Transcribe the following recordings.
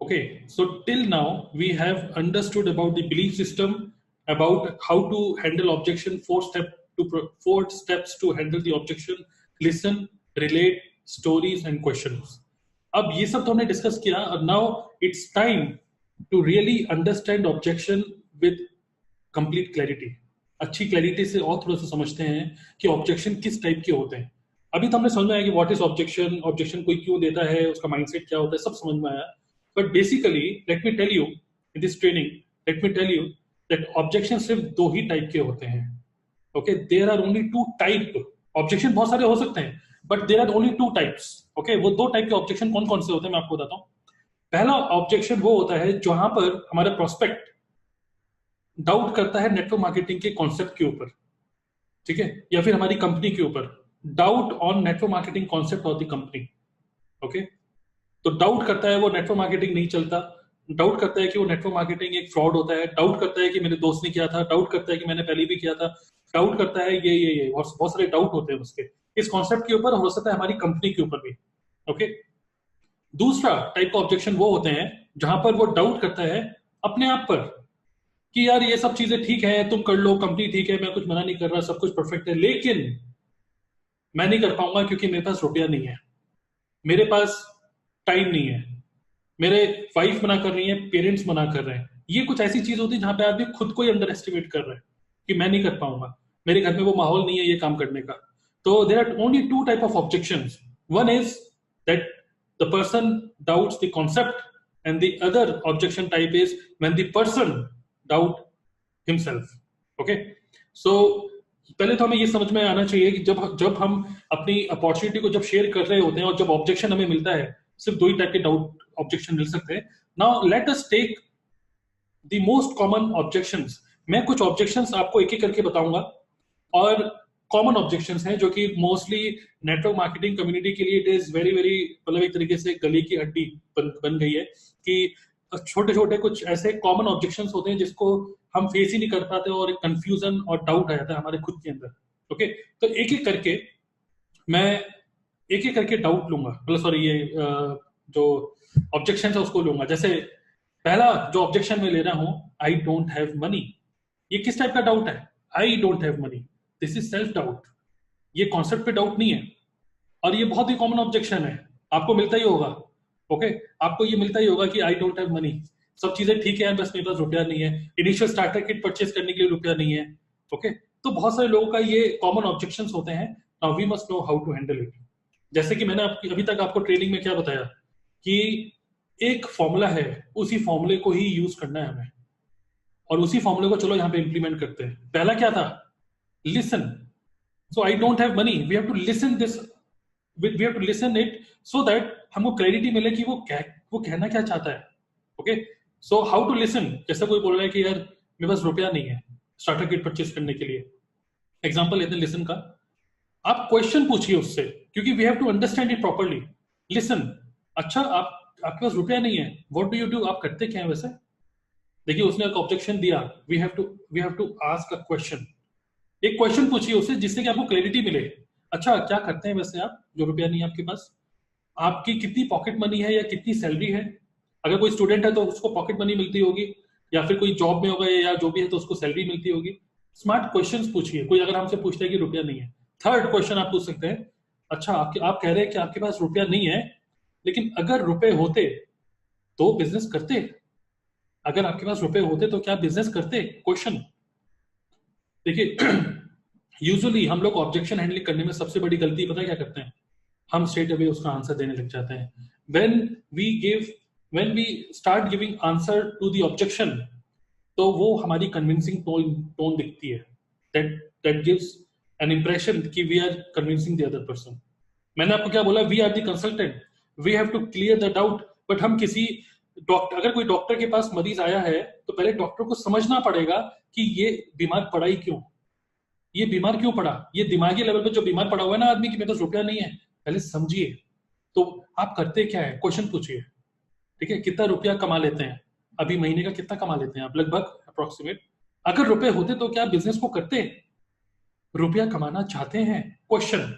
Okay, so till now we have understood about the belief system, about how to handle objection, four steps to handle the objection: listen, relate, stories and questions. अब ये सब तो हमने discuss किया और now it's time to really understand objection with complete clarity. अच्छी clarity से और थोड़ा सा समझते हैं कि ऑब्जेक्शन किस टाइप के होते हैं. अभी तो हमने समझ में आया कि व्हाट इज ऑब्जेक्शन, ऑब्जेक्शन कोई क्यों देता है, उसका माइंडसेट क्या होता है, सब समझ में आया. But basically let me tell you in this training, let me tell you that objection सिर्फ दो ही टाइप के होते हैं. Okay, there are only two type. Objection बहुत सारे हो सकते हैं but there are only two types. Okay, वो दो टाइप के ऑब्जेक्शन कौन कौन से होते हैं मैं आपको बताता हूँ. पहला ऑब्जेक्शन वो होता है जहां पर हमारा प्रोस्पेक्ट डाउट करता है नेटवर्क मार्केटिंग के कॉन्सेप्ट के ऊपर, ठीक है, या फिर हमारी कंपनी के ऊपर. Doubt on network marketing concept of the company. Okay, तो डाउट करता है वो नेटवर्क मार्केटिंग नहीं चलता, डाउट करता है कि वो नेटवर्क मार्केटिंग एक फ्रॉड होता है, डाउट करता है कि मेरे दोस्त ने किया था, डाउट करता है कि मैंने पहले भी किया था, डाउट करता है ये बहुत सारे डाउट होते हैं उसके इस कॉन्सेप्ट के ऊपर, हो सकता है हमारी कंपनी के ऊपर भी. ओके, दूसरा टाइप का ऑब्जेक्शन वो होते हैं जहां पर वो डाउट करता है अपने आप पर कि यार ये सब चीजें ठीक है, तुम कर लो, कंपनी ठीक है, मैं कुछ मना नहीं कर रहा, सब कुछ परफेक्ट है, लेकिन मैं नहीं कर पाऊंगा क्योंकि मेरे पास रुपया नहीं है, मेरे पास टाइम नहीं है, मेरे वाइफ मना कर रही है, पेरेंट्स मना कर रहे हैं. ये कुछ ऐसी चीज होती है जहां पे आदमी खुद को ही अंडर एस्टिमेट कर रहा है कि मैं नहीं कर पाऊंगा, मेरे घर में वो माहौल नहीं है ये काम करने का. तो there are only two type of objections. One is that the person doubts the concept and the other objection type is when the person doubt himself. Okay, so पहले तो हमें ये समझ में आना चाहिए कि जब हम अपनी अपॉर्चुनिटी को जब शेयर कर रहे होते हैं और जब ऑब्जेक्शन हमें मिलता है, सिर्फ दो ही टाइप के डाउट ऑब्जेक्शन मिल सकते हैं. Now let us take the most common objections. मैं कुछ ऑब्जेक्शंस आपको एक एक करके बताऊंगा और कॉमन ऑब्जेक्शंस हैं जो कि मोस्टली नेटवर्क मार्केटिंग कम्युनिटी के लिए इट इज वेरी वेरी, मतलब एक तरीके से गले की हड्डी बन गई है कि छोटे छोटे कुछ ऐसे कॉमन ऑब्जेक्शंस होते हैं जिसको हम फेस ही नहीं कर पाते और एक कंफ्यूजन और डाउट आ जाता है हमारे खुद के अंदर. ओके, तो एक एक करके मैं एक एक करके डाउट लूंगा, मतलब सॉरी ये जो ऑब्जेक्शन है उसको लूंगा. जैसे पहला जो ऑब्जेक्शन मैं ले रहा हूं, आई डोंट हैव मनी. ये किस टाइप का डाउट है? आई don't have money, this is self doubt. ये कॉन्सेप्ट पे डाउट नहीं है और ये बहुत ही कॉमन ऑब्जेक्शन है, आपको मिलता ही होगा. ओके, आपको ये मिलता ही होगा कि आई डोंट हैव मनी, सब चीजें ठीक है बस मेरे पास रुपया नहीं है, इनिशियल स्टार्टर किट परचेज करने के लिए रुपया नहीं है. ओके, तो बहुत सारे लोगों का ये कॉमन ऑब्जेक्शंस होते हैं. Now we must know how to handle it. जैसे कि मैंने अभी तक आपको ट्रेनिंग में क्या बताया कि एक फॉर्मूला है, उसी फॉर्मूले को ही यूज करना है हमें और उसी फॉर्मूले को चलो यहाँ पे इंप्लीमेंट करते हैं. पहला क्या था? Listen. So I don't have money, we have to listen this, we have to listen it so that हमको क्लैरिटी मिले कि वो कहना क्या चाहता है. Okay, so how to listen. जैसे कोई बोल रहा है कि यार मेरे पास रुपया नहीं है स्टार्टर किट परचेज करने के लिए, एग्जाम्पल लेते हैं लिसन का. आप क्वेश्चन पूछिए उससे क्योंकि we have to understand it properly. Listen, अच्छा आपके पास रुपया नहीं है, व्हाट डू यू डू, आप करते क्या है वैसे? देखिए उसने एक ऑब्जेक्शन दिया, we have to ask a question. एक क्वेश्चन पूछिए उससे जिससे कि आपको क्लैरिटी मिले. अच्छा क्या करते हैं वैसे आप, जो रुपया नहीं है आपके पास, आपकी कितनी पॉकेट मनी है या कितनी सैलरी है? अगर कोई स्टूडेंट है तो उसको पॉकेट मनी मिलती होगी, या फिर कोई जॉब में होगा या जो भी है तो उसको सैलरी मिलती होगी. स्मार्ट क्वेश्चंस पूछिए. कोई अगर हमसे पूछता है कि रुपया नहीं है, थर्ड क्वेश्चन आप पूछ सकते हैं, अच्छा आप कह रहे हैं कि आपके पास रुपया नहीं है, लेकिन अगर रुपए होते तो बिजनेस करते, अगर आपके पास रुपए होते तो क्या बिजनेस करते? क्वेश्चन. देखिए यूजुअली हम लोग ऑब्जेक्शन हैंडलिंग करने में सबसे बड़ी गलती पता है क्या करते हैं? हम स्ट्रेट अवे उसका आंसर देने लग जाते हैं. When we start giving answer to the objection, तो वो हमारी कन्विंसिंग टोन दिखती है, दैट गिव्स एन इंप्रेशन कि we are convincing the other person. मैंने आपको क्या बोला? We are the consultant, we have to clear the doubt. But हम किसी डॉक्टर, अगर कोई डॉक्टर के पास मरीज आया है तो पहले डॉक्टर को समझना पड़ेगा कि ये बीमार पड़ा ही क्यों, ये बीमार क्यों पड़ा, ये दिमागी लेवल पे जो बीमार पड़ा हुआ है ना आदमी की मेरे पास रुपया नहीं है, पहले समझिए. तो आप करते क्या है? क्वेश्चन पूछिए. ठीक है, कितना रुपया कमा लेते हैं अभी, महीने का कितना कमा लेते हैं आप, लगभग अप्रोक्सीमेट. अगर रुपए होते तो क्या बिजनेस को करते? रुपया कमाना चाहते हैं? क्वेश्चन.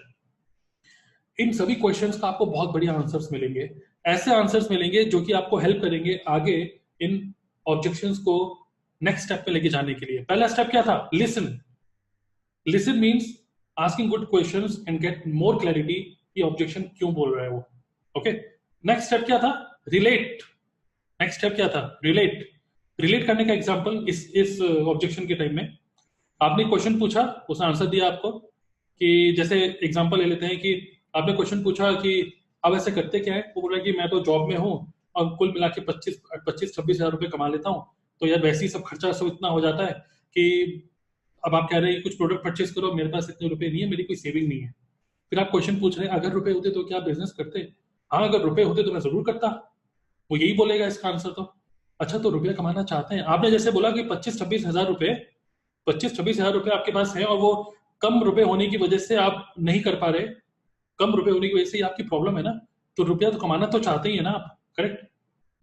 इन सभी क्वेश्चंस का आपको बहुत बढ़िया आंसर्स मिलेंगे ऐसे आंसर्स मिलेंगे जो कि आपको हेल्प करेंगे आगे इन ऑब्जेक्शंस को नेक्स्ट स्टेप पे लेके जाने के लिए। पहला स्टेप क्या था? Listen. Listen means asking good questions and get more clarity कि ऑब्जेक्शन क्यों बोल रहा है वो। ओके, नेक्स्ट स्टेप क्या था? रिलेट। नेक्स्ट स्टेप क्या था? रिलेट। रिलेट करने का एग्जांपल इस ऑब्जेक्शन के टाइम में आपने क्वेश्चन पूछा, उसने आंसर दिया आपको। कि जैसे एग्जांपल ले लेते हैं कि आपने क्वेश्चन पूछा कि आप ऐसे करते क्या है, वो बोल रहा है कि मैं तो जॉब में हूँ और कुल मिला के 25-26 हजार रुपए कमा लेता हूँ, तो यार वैसे ही सब खर्चा सब इतना हो जाता है कि अब आप कह रहे हैं कुछ प्रोडक्ट परचेस करो, मेरे पास इतने रुपए नहीं है, मेरी कोई सेविंग नहीं है। फिर आप क्वेश्चन पूछ रहे हैं अगर रुपए होते तो क्या बिजनेस करते? हाँ, अगर रुपए होते तो मैं जरूर करता। वो यही बोलेगा इसका आंसर तो। अच्छा, तो रुपया कमाना चाहते हैं, आपने जैसे बोला कि 25-26 हजार रुपए, 25-26 हजार रुपए आपके पास है और वो कम रुपए होने की वजह से आप नहीं कर पा रहे, कम रुपए होने की वजह से ही आपकी प्रॉब्लम है ना, तो रुपया तो कमाना तो चाहते ही है ना आप, करेक्ट?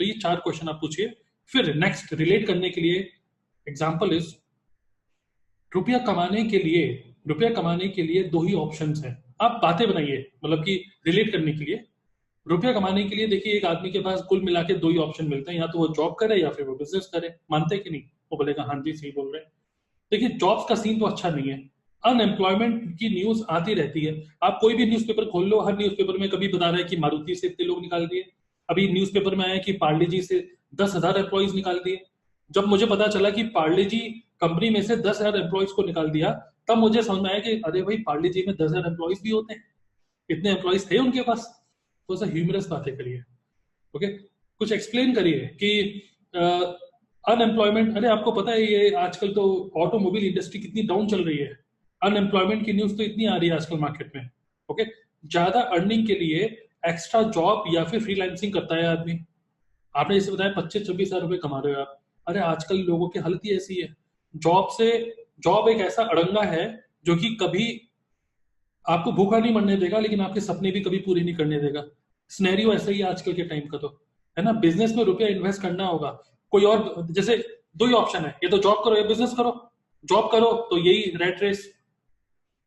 तो ये 4 क्वेश्चन आप पूछिए। फिर नेक्स्ट रिलेट करने के लिए एग्जांपल इज, रुपया कमाने के लिए, रुपया कमाने के लिए 2 ही ऑप्शंस हैं। आप बातें बनाइए, मतलब कि रिलेट करने के लिए। रुपया कमाने के लिए देखिए, एक आदमी के पास कुल मिला के 2 ही ऑप्शन मिलते हैं, या तो वो जॉब करे या फिर वो बिजनेस करे। मानते कि नहीं? वो बोलेगा हाँ जी सही बोल रहे हैं। देखिए, जॉब्स का सीन तो अच्छा नहीं है, अनएम्प्लॉयमेंट की न्यूज आती रहती है। आप कोई भी न्यूज़पेपर खोल लो, हर न्यूज़पेपर में कभी बता रहा है कि मारुति से इतने लोग निकाल दिए, अभी न्यूज़पेपर में आया कि पार्ले जी से 10,000 एम्प्लॉयज निकाल दिए। जब मुझे पता चला कि पार्ले जी कंपनी में से 10,000 एम्प्लॉयज को निकाल दिया, तब मुझे समझ में आया कि अरे भाई, पार्ले जी में 10,000 एम्प्लॉयज भी होते हैं, इतने एम्प्लॉयज थे उनके पास। तो सा ह्यूमरस बातें करिए, ओके, कुछ एक्सप्लेन करिए कि अनएम्प्लॉयमेंट, अरे आपको पता है ये आजकल तो ऑटोमोबाइल इंडस्ट्री कितनी डाउन चल रही है, अनएम्प्लॉयमेंट की न्यूज तो इतनी आ रही है आजकल मार्केट में। ओके, ज्यादा अर्निंग के लिए एक्स्ट्रा जॉब या फिर फ्रीलांसिंग करता है आदमी। आपने जैसे बताया 25-26 हजार रुपए कमा रहे हो आप, अरे आजकल लोगों की हालत ही ऐसी है। जॉब से, जॉब एक ऐसा अड़ंगा है जो कि कभी आपको भूखा नहीं मरने देगा, लेकिन आपके सपने भी कभी पूरे नहीं करने देगा। सिनेरियो ऐसा ही है आजकल के टाइम का, तो है ना। बिजनेस में रुपया इन्वेस्ट करना होगा। कोई और, जैसे 2 ही ऑप्शन है, ये तो जॉब करो या बिजनेस करो। जॉब करो तो यही रेट रेस,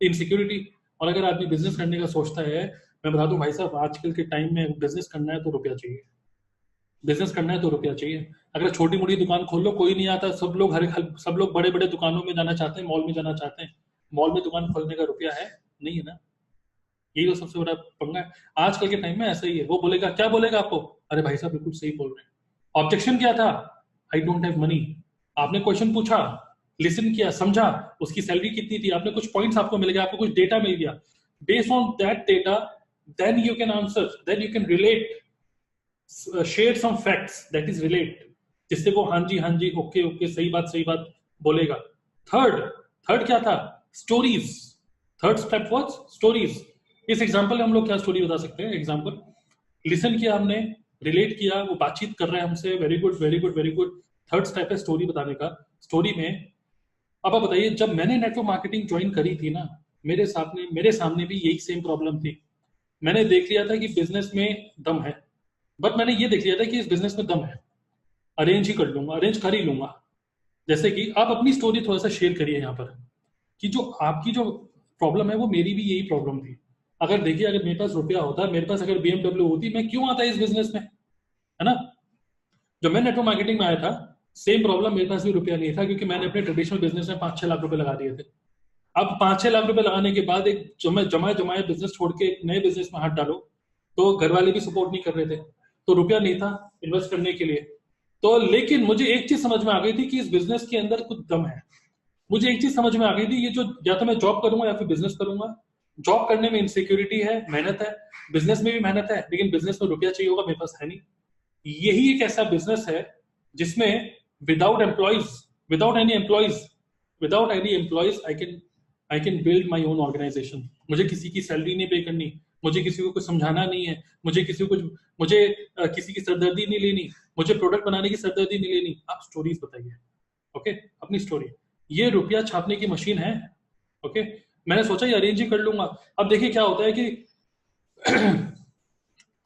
इनसिक्योरिटी। और अगर आदमी बिजनेस करने का सोचता है, मैं बता दूं भाई साहब, आजकल के टाइम में बिजनेस करना है तो रुपया चाहिए। बिजनेस करना है तो रुपया चाहिए। अगर छोटी मोटी दुकान खोल लो, कोई नहीं आता, सब लोग बड़े बड़े दुकानों में जाना चाहते हैं, मॉल में जाना चाहते हैं। मॉल में दुकान खोलने का रुपया है नहीं, है ना। यही तो सबसे बड़ा पंगा है आजकल के टाइम में। ऐसा ही है, वो बोलेगा, क्या बोलेगा आपको? अरे भाई साहब बिल्कुल सही बोल रहे हैं। ऑब्जेक्शन क्या था? आई डोंट हैव मनी। आपने क्वेश्चन पूछा, लिसन किया, समझा, उसकी सैलरी कितनी थी, आपने कुछ पॉइंट्स आपको मिल गया, आपको कुछ डेटा मिल गया। Based on that data, then you can answer, then you can relate, share some facts that is relate, जिससे वो हाँ जी ओके ओके सही बात बोलेगा। थर्ड, थर्ड क्या था? Stories. Third step was stories. इस एग्जांपल में हम लोग क्या स्टोरी बता सकते हैं? एग्जांपल, लिसन किया हमने, रिलेट किया, वो बातचीत कर रहे हैं हमसे, very good very good very good. Third step है स्टोरी बताने का। स्टोरी में अब आप बताइए, जब मैंने नेटवर्क मार्केटिंग ज्वाइन करी थी ना, मेरे सामने भी यही सेम प्रॉब्लम थी। मैंने देख लिया था कि बिजनेस में दम है, बट मैंने ये देख लिया था कि इस बिजनेस में दम है, अरेंज ही कर लूंगा, अरेंज कर ही लूंगा। जैसे कि आप अपनी स्टोरी थोड़ा सा शेयर करिए यहाँ पर, कि जो आपकी जो प्रॉब्लम है वो मेरी भी यही प्रॉब्लम थी। अगर देखिए, अगर मेरे पास रुपया होता, मेरे पास अगर BMW होती, मैं क्यों आता इस बिजनेस में, है ना। जब मैं नेटवर्क मार्केटिंग में आया था, सेम प्रॉब्लम, मेरे पास भी रुपया नहीं था, क्योंकि मैंने अपने ट्रेडिशनल बिजनेस में 5-6 लाख रुपए लगा दिए थे। अब 5-6 लाख रुपए लगाने के बाद एक जमाए बिजनेस छोड़ के एक नए बिजनेस में हाथ डालो, तो घर वाले भी सपोर्ट नहीं कर रहे थे, तो रुपया नहीं था इन्वेस्ट करने के लिए। तो लेकिन मुझे एक चीज समझ में आ गई थी कि इस बिजनेस के अंदर कुछ दम है। मुझे एक चीज समझ में आ गई थी, ये जो, या तो मैं जॉब करूंगा या फिर बिजनेस करूंगा। जॉब करने में इनसिक्योरिटी है, मेहनत है, बिजनेस में भी मेहनत है, लेकिन बिजनेस में रुपया चाहिए होगा, मेरे पास है नहीं। यही एक ऐसा बिजनेस है जिसमें without employees, without any employees, I can build my own organisation. मुझे किसी की सैलरी नहीं पे करनी, मुझे किसी को कुछ समझाना नहीं है, मुझे किसी की सरदर्दी नहीं लेनी, मुझे प्रोडक्ट बनाने की सरदर्दी नहीं लेनी। आप स्टोरीज बताइए, ओके, अपनी स्टोरी। ये रुपया छापने की मशीन है, ओके। मैंने सोचा ये अरेंज ही कर लूंगा। अब देखिए क्या होता है कि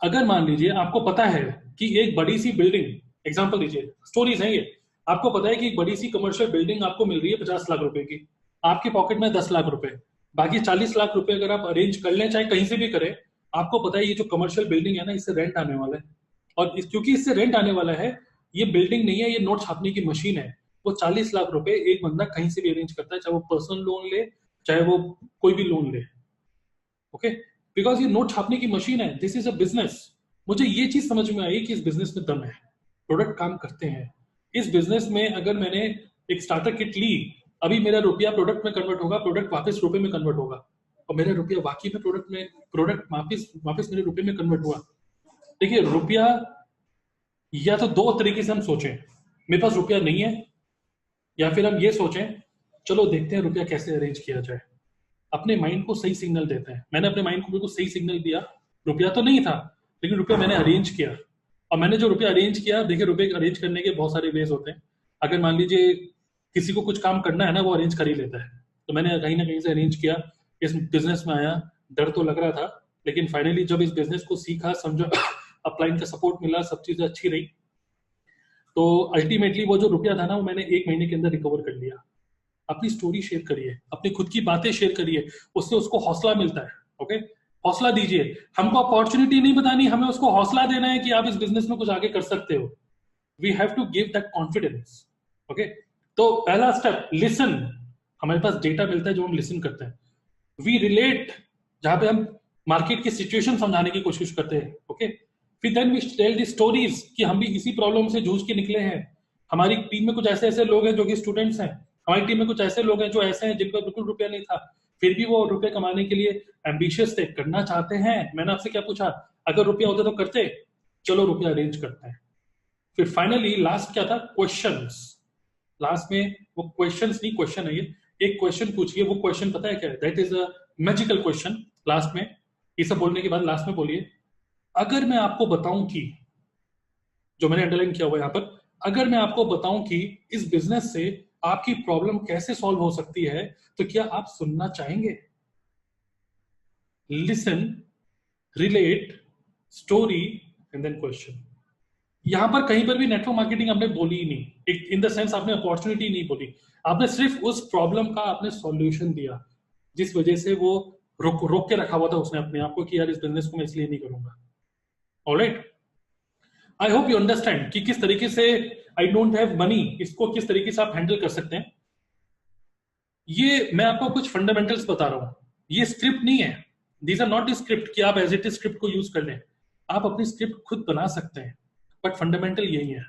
अगर मान लीजिए आपको पता है कि एक बड़ी सी बिल्डिंग, एग्जांपल दीजिए, स्टोरीज है ये, आपको पता है कि एक बड़ी सी कमर्शियल बिल्डिंग आपको मिल रही है 50 लाख रुपए की, आपके पॉकेट में 10 लाख रुपए, बाकी 40 लाख रुपए अगर आप अरेंज कर लें, चाहे कहीं से भी करें, आपको पता है ये जो कमर्शियल बिल्डिंग है ना, इससे रेंट आने वाला है। क्योंकि इससे रेंट आने वाला है, ये बिल्डिंग नहीं है, ये नोट छापने की मशीन है। वो 40 लाख रुपए एक बंदा कहीं से भी अरेंज करता है, चाहे वो पर्सनल लोन ले, चाहे वो कोई भी लोन ले। ओके, बिकॉज ये नोट छापने की मशीन है, दिस इज अ बिजनेस। मुझे ये चीज समझ में आई कि इस बिजनेस में दम है, प्रोडक्ट काम करते हैं। इस बिजनेस में अगर मैंने एक स्टार्टर किट ली, अभी मेरा रुपया प्रोडक्ट में कन्वर्ट होगा, प्रोडक्ट वापस रुपए में कन्वर्ट होगा, और मेरा रुपया वाकई में प्रोडक्ट वापस वापस मेरे रुपए में कन्वर्ट हुआ। देखिए, रुपया या तो दो तरीके से हम सोचें, मेरे पास रुपया नहीं है, या फिर हम ये सोचें चलो देखते हैं रुपया कैसे अरेंज किया जाए। अपने माइंड को सही सिग्नल देते हैं। मैंने अपने माइंड को बिल्कुल सही सिग्नल दिया, रुपया तो नहीं था लेकिन रुपया मैंने अरेंज किया। और मैंने जो रुपया अरेंज किया, देखिए रुपये अरेंज करने के बहुत सारे वेज होते हैं। अगर मान लीजिए किसी को कुछ काम करना है ना, वो अरेंज कर ही लेता है। तो मैंने कहीं ना कहीं से अरेंज किया, इस बिजनेस में आया, डर तो लग रहा था, लेकिन फाइनली जब इस बिजनेस को सीखा, समझा, अपलाइन का सपोर्ट मिला, सब चीजें अच्छी रही, तो अल्टीमेटली वो जो रुपया था ना, वो मैंने 1 महीने के अंदर रिकवर कर लिया। अपनी स्टोरी शेयर करिए, अपनी खुद की बातें शेयर करिए, उससे उसको हौसला मिलता है। ओके, हौसला दीजिए। हमको अपॉर्चुनिटी नहीं बतानी, हमें उसको हौसला देना है कि आप इस बिजनेस में कुछ आगे कर सकते हो। We have to give that confidence. Okay, तो पहला स्टेप, लिसन। हमारे पास डेटा मिलता है जो हम लिसन करते हैं। वी रिलेट, जहां पे हम मार्केट की सिचुएशन समझाने की कोशिश करते हैं। ओके, फिर then we tell the stories कि हम भी इसी प्रॉब्लम से जूझ के निकले हैं। हमारी टीम में कुछ ऐसे ऐसे लोग हैं जो कि स्टूडेंट्स हैं, हमारी टीम में कुछ ऐसे लोग हैं जो ऐसे हैं जिनका बिल्कुल रुपया नहीं था, फिर भी वो रुपये कमाने के लिए एम्बिशियस थे, करना चाहते हैं। मैंने आपसे क्या पूछा, अगर रुपया होता तो करते? चलो रुपया अरेंज करते हैं। फिर फाइनली लास्ट क्या था, क्वेश्चंस। लास्ट में वो क्वेश्चंस नहीं, क्वेश्चन है ये, एक क्वेश्चन पूछिए। वो क्वेश्चन पता है क्या है? That is a magical question. Last में ये सब बोलने के बाद लास्ट में बोलिए, अगर मैं आपको बताऊं कि, जो मैंने अंडरलाइन किया हुआ यहां पर, अगर मैं आपको बताऊं कि इस बिजनेस से आपकी प्रॉब्लम कैसे सॉल्व हो सकती है, तो क्या आप सुनना चाहेंगे? Listen, relate, story and then question. यहां पर कहीं पर भी नेटवर्क मार्केटिंग आपने बोली ही नहीं, इन द सेंस आपने अपॉर्चुनिटी नहीं बोली, आपने सिर्फ उस प्रॉब्लम का आपने सॉल्यूशन दिया, जिस वजह से वो रोक रोक के रखा हुआ था उसने अपने आप को कि यार इस बिजनेस को मैं इसलिए नहीं करूंगा। Alright, I hope you understand कि किस तरीके से आई डोंट हैव मनी, इसको किस तरीके से आप हैंडल कर सकते हैं। ये मैं आपको कुछ फंडामेंटल्स बता रहा हूं, ये स्क्रिप्ट नहीं है, these are not the script कि आप एज इट इज स्क्रिप्ट को यूज कर लें। आप अपनी स्क्रिप्ट खुद बना सकते हैं, बट फंडामेंटल यही है,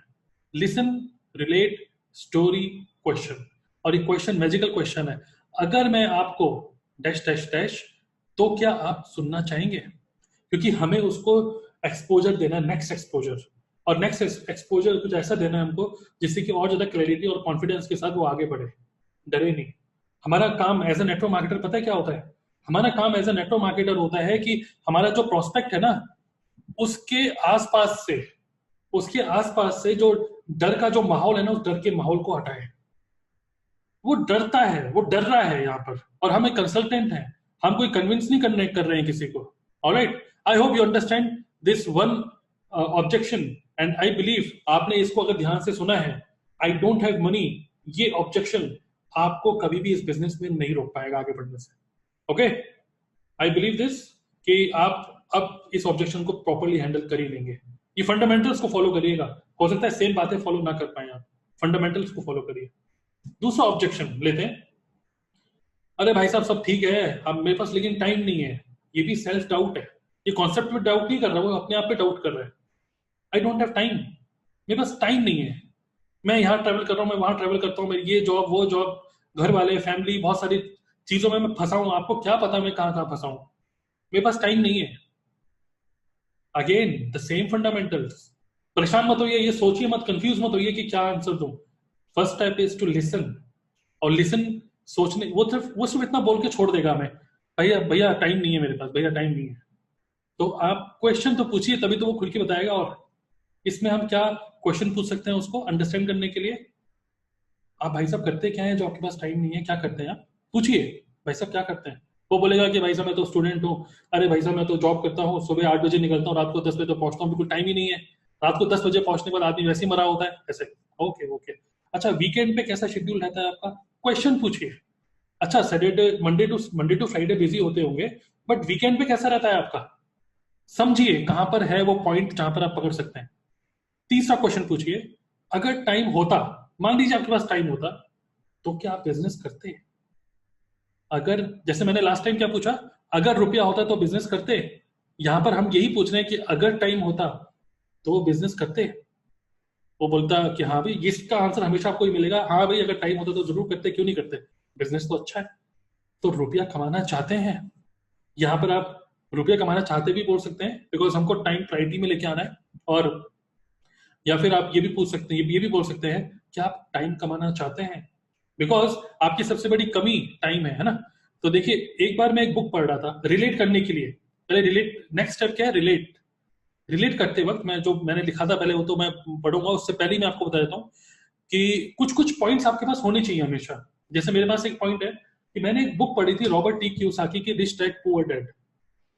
लिसन, रिलेट, स्टोरी, क्वेश्चन। और ये क्वेश्चन मैजिकल क्वेश्चन है, अगर मैं आपको डैश डैश डैश, तो क्या आप सुनना चाहेंगे? क्योंकि हमें उसको एक्सपोजर देना, नेक्स्ट एक्सपोजर, और नेक्स्ट एक्सपोजर कुछ ऐसा देना है हमको जिससे कि और ज्यादा क्लैरिटी और कॉन्फिडेंस के साथ वो आगे बढ़े, डरे नहीं। हमारा काम एज ए नेटवर्क मार्केटर पता है क्या होता है? हमारा काम एज ए नेटवर्क मार्केटर होता है कि हमारा जो प्रोस्पेक्ट है ना, उसके आसपास से जो डर का जो माहौल है ना, उस डर के माहौल को हटाए। वो डरता है, वो डर रहा है यहाँ पर, और हम एक कंसल्टेंट हैं, हम कोई कन्विंस नहीं करने कर रहे हैं किसी को। Alright, I hope you understand this one objection, and I believe आपने इसको अगर ध्यान से सुना है, आई डोंट हैव मनी, ये ऑब्जेक्शन आपको कभी भी इस बिजनेस में नहीं रोक पाएगा आगे बढ़ने से। ओके, आई बिलीव दिस कि आप अब इस ऑब्जेक्शन को प्रॉपर्ली हैंडल कर ही लेंगे। ये फंडामेंटल्स को फॉलो करिएगा, हो सकता है सेम बातें फॉलो ना कर पाए आप, फंडामेंटल्स को फॉलो करिए। दूसरा ऑब्जेक्शन लेते हैं, अरे भाई साहब सब ठीक है, अब मेरे पास लेकिन टाइम नहीं है। ये भी सेल्फ डाउट है, ये कॉन्सेप्ट पे डाउट नहीं कर रहा, वो अपने आप पे डाउट कर रहा है। आई डोंट हैव टाइम, मेरे पास टाइम नहीं है, मैं यहाँ ट्रेवल कर रहा हूँ, मैं वहां ट्रेवल करता हूँ, मेरी ये जॉब वो जॉब, घर वाले, फैमिली, बहुत सारी चीजों में मैं फंसा हूँ, आपको क्या पता मैं कहाँ कहाँ फंसा हूँ, मेरे पास टाइम नहीं है। Again the same fundamentals. परेशान मत होइए, ये सोचिए मत, कंफ्यूज मत होइए कि क्या आंसर दूं। First step is to listen, और लिसन सोचने, वो सिर्फ इतना बोल के छोड़ देगा हमें, भैया भैया टाइम नहीं है मेरे पास, भैया टाइम नहीं है। तो आप क्वेश्चन तो पूछिए, तभी तो वो खुल के बताएगा। और इसमें हम क्या क्वेश्चन पूछ सकते हैं उसको अंडरस्टैंड करने के लिए? आप भाई साहब करते क्या है जो आपके पास टाइम नहीं है, क्या करते हैं आप? पूछिए भाई साहब क्या करते हैं। वो बोलेगा कि भाई साहब मैं तो स्टूडेंट हूँ, अरे भाई साहब मैं तो जॉब करता हूँ, सुबह 8 बजे निकलता हूँ, रात को 10 बजे तो पहुंचता हूँ, बिल्कुल टाइम ही नहीं है। रात को 10 बजे पहुंचने के बाद आदमी वैसे ही मरा होता है ऐसे। ओके ओके, अच्छा वीकेंड पे कैसा शेड्यूल रहता है आपका? क्वेश्चन पूछिए। अच्छा Saturday Monday to Friday busy होते होंगे, बट वीकेंड पे कैसा रहता है आपका? समझिए कहां पर है वो पॉइंट जहां पर आप पकड़ सकते हैं। तीसरा क्वेश्चन पूछिए, अगर टाइम होता, मान लीजिए आपके पास टाइम होता, तो क्या आप बिजनेस करते? अगर, जैसे मैंने लास्ट टाइम क्या पूछा, अगर रुपया होता तो बिजनेस करते, यहां पर हम यही पूछ रहे हैं कि अगर टाइम होता तो वो बिजनेस करते। वो बोलता कि हाँ भाई, इसका आंसर हमेशा आपको ही मिलेगा, हाँ भाई अगर टाइम होता तो जरूर करते, क्यों नहीं करते, बिजनेस तो अच्छा है। तो रुपया कमाना चाहते हैं, यहाँ पर आप रुपया कमाना चाहते भी बोल सकते हैं, बिकॉज हमको टाइम प्रायोरिटी में लेके आना है। और या फिर आप ये भी पूछ सकते हैं, ये भी बोल सकते हैं कि आप टाइम कमाना चाहते हैं, बिकॉज आपकी सबसे बड़ी कमी टाइम है ना। तो देखिए, एक बार मैं एक बुक पढ़ रहा था रिलेट करने के लिए। पहले रिलेट, नेक्स्ट स्टेप क्या है, रिलेट। रिलेट करते वक्त मैं, जो मैंने लिखा था पहले वो तो मैं पढ़ूंगा, उससे पहले ही मैं आपको बता देता हूँ कि कुछ कुछ पॉइंट्स आपके पास होने चाहिए हमेशा। जैसे मेरे पास एक पॉइंट है कि मैंने एक बुक पढ़ी थी रॉबर्ट टी कियोसाकी की, रिच डैड पुअर डैड।